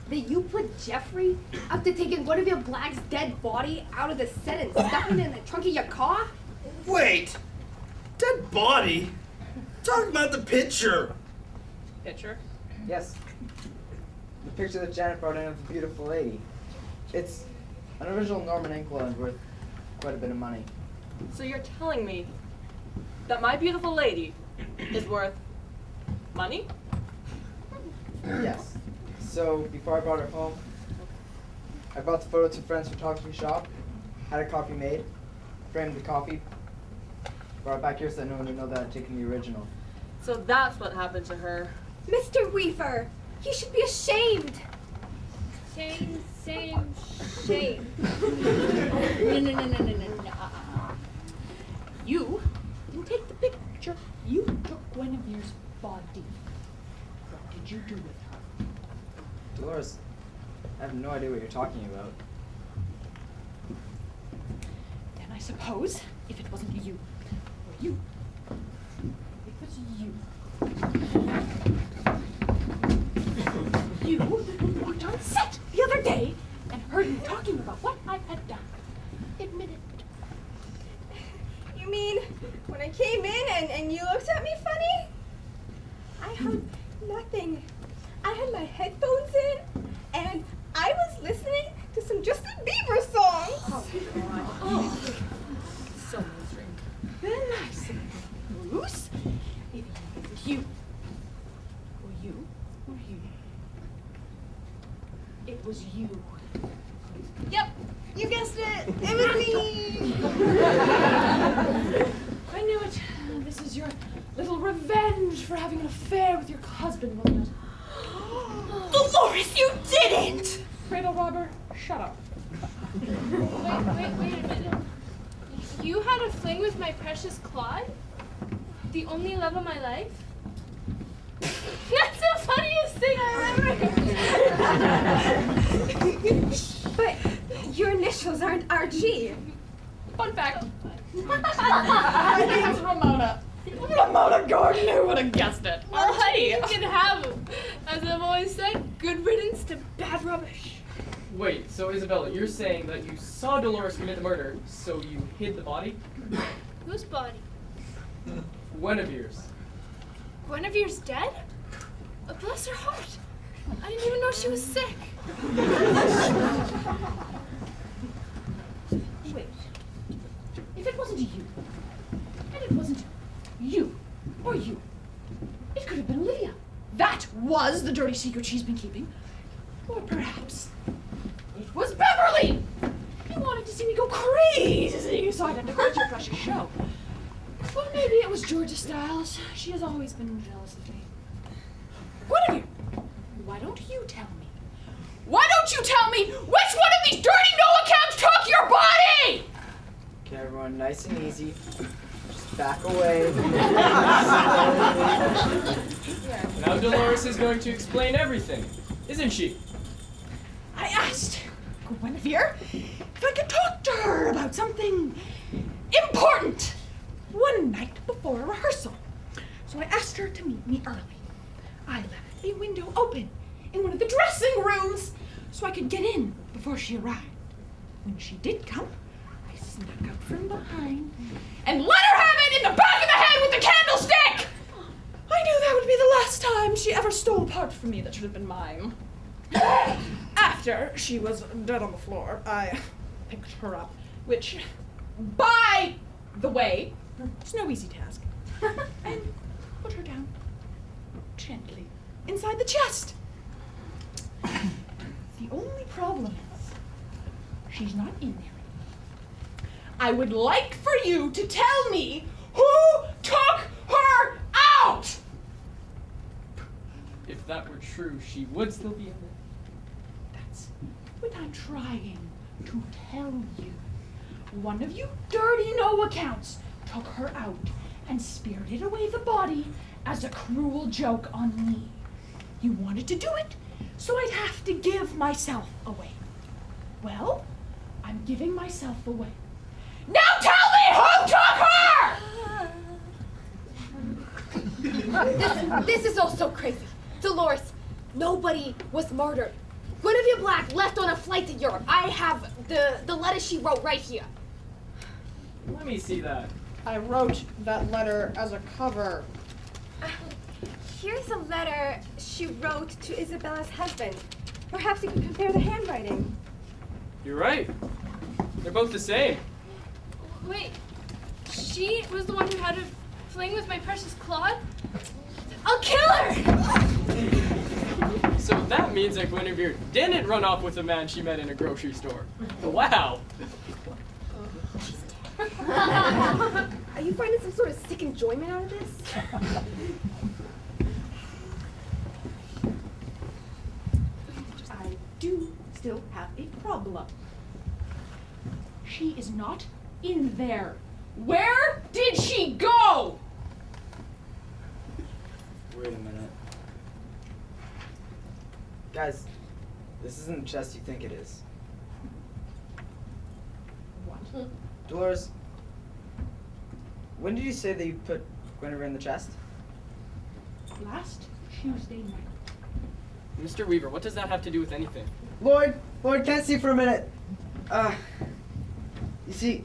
that you put Jeffrey, after taking Guinevere Black's dead body out of the set and stuffing it in the trunk of your car? Wait! Dead body? Talking about the picture! Pitcher? Yes. The picture that Janet brought in of the beautiful lady. It's an original Norman Inkwell and worth quite a bit of money. So you're telling me that my beautiful lady is worth money? Yes. So before I brought her home, I brought the photo to a friend's photography shop, had a copy made, framed the copy, brought it back here so that no one would know that I'd taken the original. So that's what happened to her. Mr. Weaver, you should be ashamed. Shame, shame, shame. No. You didn't take the picture. You took Guinevere's body. What did you do with her? Dolores, I have no idea what you're talking about. Then I suppose, if it wasn't you, or you, it was you. You walked on set the other day and heard me talking about what I had done. Admit it. You mean when I came in and you looked at me funny? I heard nothing. I had my headphones in and I was listening to some Justin Bieber songs. Oh. So miserable. Then I said, Bruce, if it was you, or you, or you, it was you. Yep, you guessed it. It was me. I knew it. This is your little revenge for having an affair with your husband, wasn't it? Dolores, you didn't! Cradle robber, shut up. Wait a minute. You had a fling with my precious Claude? The only love of my life? That's the funniest thing I ever heard. But your initials aren't RG. Fun fact. My name's Ramona. Ramona Gordon, who would have guessed it? Well, honey, you can have them. As I've always said, good riddance to bad rubbish. Wait, so Isabella, you're saying that you saw Dolores commit the murder, so you hid the body? Whose body? Guinevere's. Guinevere's dead? Oh, bless her heart. I didn't even know she was sick. Wait. If it wasn't you, and it wasn't you, or you, it could have been Lydia. That was the dirty secret she's been keeping. Or perhaps it was Beverly. You wanted to see me go crazy, so I had to go to your precious show. Or maybe it was Georgia Stiles. She has always been jealous of me. Guinevere, why don't you tell me? Why don't you tell me which one of these dirty no accounts took your body? Okay, everyone, nice and easy. Just back away. Yeah. Dolores is going to explain everything, isn't she? I asked Guinevere if I could talk to her about something important one night before a rehearsal. So I asked her to meet me early. I left a window open in one of the dressing rooms so I could get in before she arrived. When she did come, I snuck up from behind and let her have it in the back of the head with the candlestick! I knew that would be the last time she ever stole a part from me that should have been mine. After she was dead on the floor, I picked her up, which, by the way, is no easy task, and put her down gently inside the chest. The only problem is she's not in there. I would like for you to tell me who took her out! If that were true, she would still be in there. That's what I'm trying to tell you. One of you dirty no-accounts took her out and spirited away the body as a cruel joke on me. You wanted to do it, so I'd have to give myself away. Well, I'm giving myself away. Now tell me who took her! This is all so crazy. Dolores, nobody was murdered. Guinevere Black left on a flight to Europe. I have the letter she wrote right here. Let me see that. I wrote that letter as a cover. Here's a letter she wrote to Isabella's husband. Perhaps you could compare the handwriting. You're right. They're both the same. Wait, she was the one who had a fling with my precious Claude? I'll kill her! So that means that Guinevere didn't run off with a man she met in a grocery store. Wow. Are you finding some sort of sick enjoyment out of this? I do still have a problem. She is not in there. Where did she go? Wait a minute. Guys, this isn't the chest you think it is. What? Dolores, when did you say that you put Guinevere in the chest? Last Tuesday night. Mr. Weaver, what does that have to do with anything? Lloyd, can't see for a minute. You see,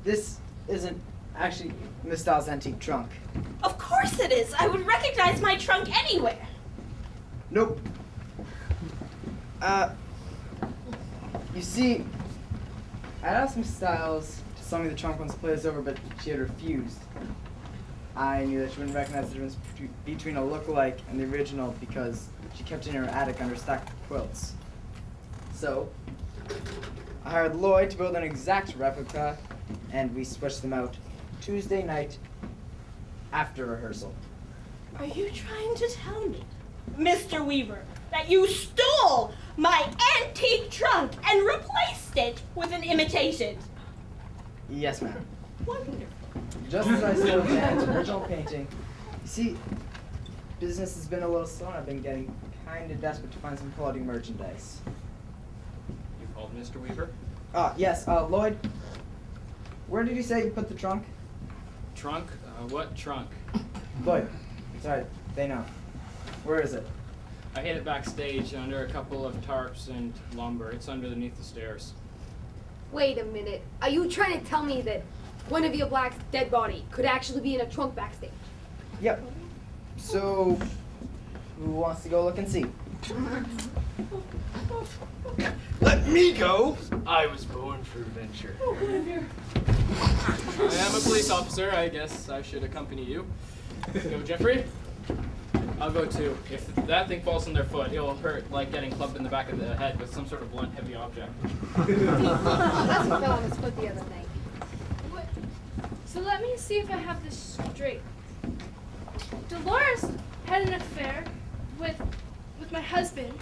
this isn't actually Miss Styles' antique trunk. Of course it is. I would recognize my trunk anywhere. Nope. You see, I asked Miss Styles to sell me the trunk once the play was over, but she had refused. I knew that she wouldn't recognize the difference between a lookalike and the original because she kept it in her attic under stacked quilts. So, I hired Lloyd to build an exact replica, and we switched them out Tuesday night after rehearsal. Are you trying to tell me, Mr. Weaver, that you stole my antique trunk and replaced it with an imitation? Yes, ma'am. Wonderful. Just as I stole Jan's original painting. You see, business has been a little slow, and I've been getting kind of desperate to find some quality merchandise. You called Mr. Weaver? Yes, Lloyd, where did you say you put the trunk? Trunk? What trunk? Lloyd, sorry, they know. Where is it? I hid it backstage under a couple of tarps and lumber. It's underneath the stairs. Wait a minute. Are you trying to tell me that Guinevere Black's dead body could actually be in a trunk backstage? Yep. So, who wants to go look and see? Let me go. I was born for adventure. I am a police officer. I guess I should accompany you. Go, Jeffrey. I'll go too. If that thing falls on their foot, it'll hurt like getting clubbed in the back of the head with some sort of blunt, heavy object. That's what fell on his foot the other night. What? So let me see if I have this straight. Dolores had an affair with my husband,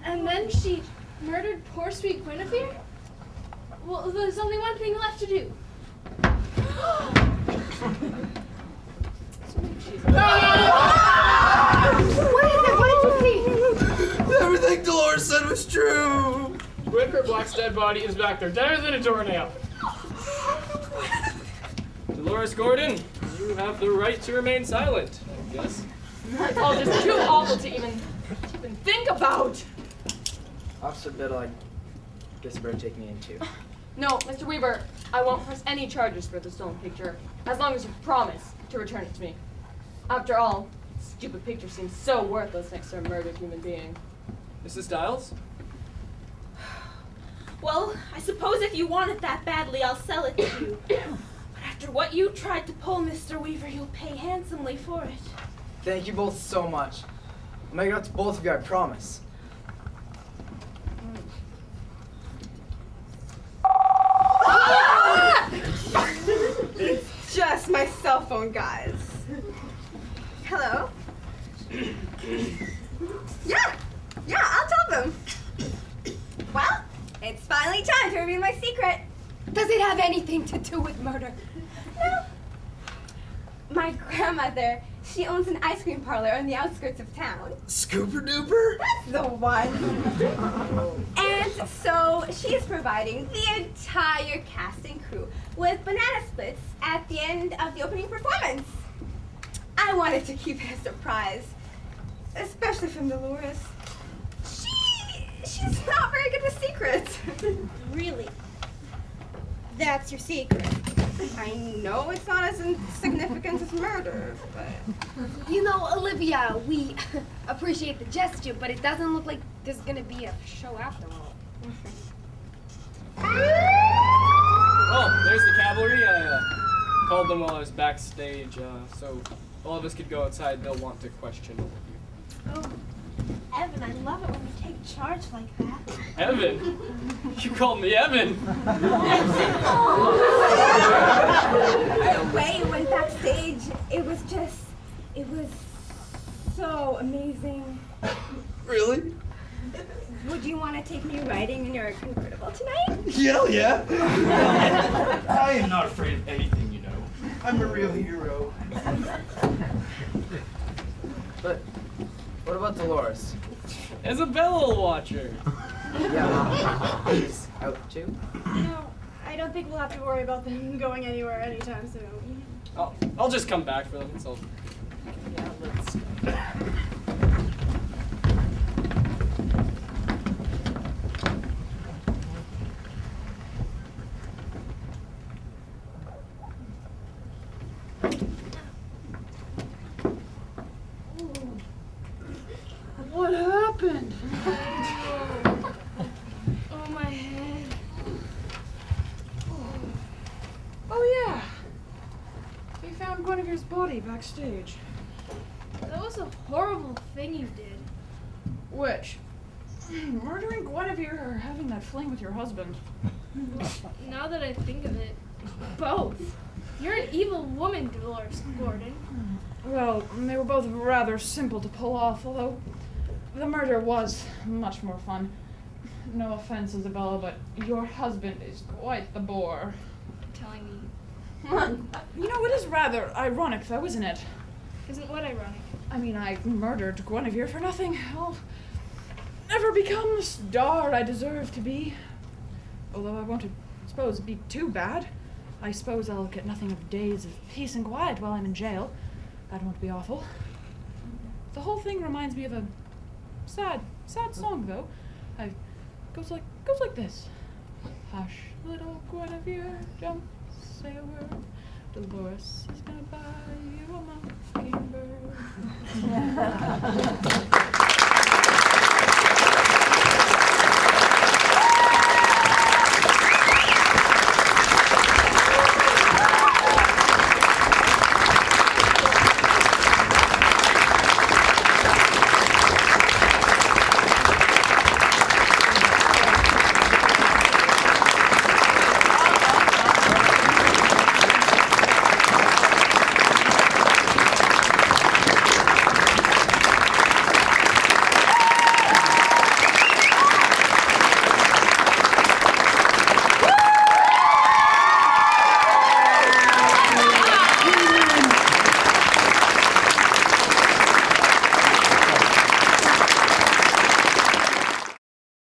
and then she murdered poor sweet Guinevere? Well, there's only one thing left to do. Weaver Black's dead body is back there, deader than a doornail. Dolores Gordon, you have the right to remain silent, I guess. It's all just too awful to even think about. Officer Biddle, I guess you better take me in too. No, Mr. Weaver, I won't press any charges for the stolen picture, as long as you promise to return it to me. After all, this stupid picture seems so worthless next to a murdered human being. Mrs. Stiles? Well, I suppose if you want it that badly, I'll sell it to you. But after what you tried to pull, Mr. Weaver, you'll pay handsomely for it. Thank you both so much. I'll make it up to both of you, I promise. It's just my cell phone, guys. Hello? Yeah, I'll tell them. Well, it's finally time to reveal my secret. Does it have anything to do with murder? No. My grandmother, she owns an ice cream parlor on the outskirts of town. Scooper Duper? That's the one. And so she is providing the entire cast and crew with banana splits at the end of the opening performance. I wanted to keep it a surprise, especially from Dolores. She's not very good with secrets. Really? That's your secret? I know it's not as insignificant as murder, but... You know, Olivia, we appreciate the gesture, but it doesn't look like there's gonna be a show after all. Oh, there's the cavalry. I called them while I was backstage, so all of us could go outside. They'll want to question all of you. Oh, Evan, I love it when you take charge like that. Evan? You called me Evan? The way it went backstage, it was so amazing. Really? Would you want to take me riding in your convertible tonight? Hell yeah! I am not afraid of anything, you know. I'm a real hero. But what about Dolores? Isabella will watch her. Yeah, she's out too? No, I don't think we'll have to worry about them going anywhere anytime soon. I'll just come back for them. It's all. Yeah, let's... What happened? Oh, my head. Oh yeah. They found Guinevere's body backstage. That was a horrible thing you did. Which? Murdering Guinevere or having that fling with your husband? Now that I think of it, both. You're an evil woman, Dolores Gordon. Well, they were both rather simple to pull off, although the murder was much more fun. No offense, Isabella, but your husband is quite the bore. Telling me. You know, it is rather ironic, though, isn't it? Isn't what ironic? I mean, I murdered Guinevere for nothing. I'll never become the star I deserve to be. Although I won't, suppose, be too bad. I suppose I'll get nothing of days of peace and quiet while I'm in jail. That won't be awful. The whole thing reminds me of a sad song, though. Goes like this. Hush, little Guinevere, don't say a word. Dolores is gonna buy you a mockingbird.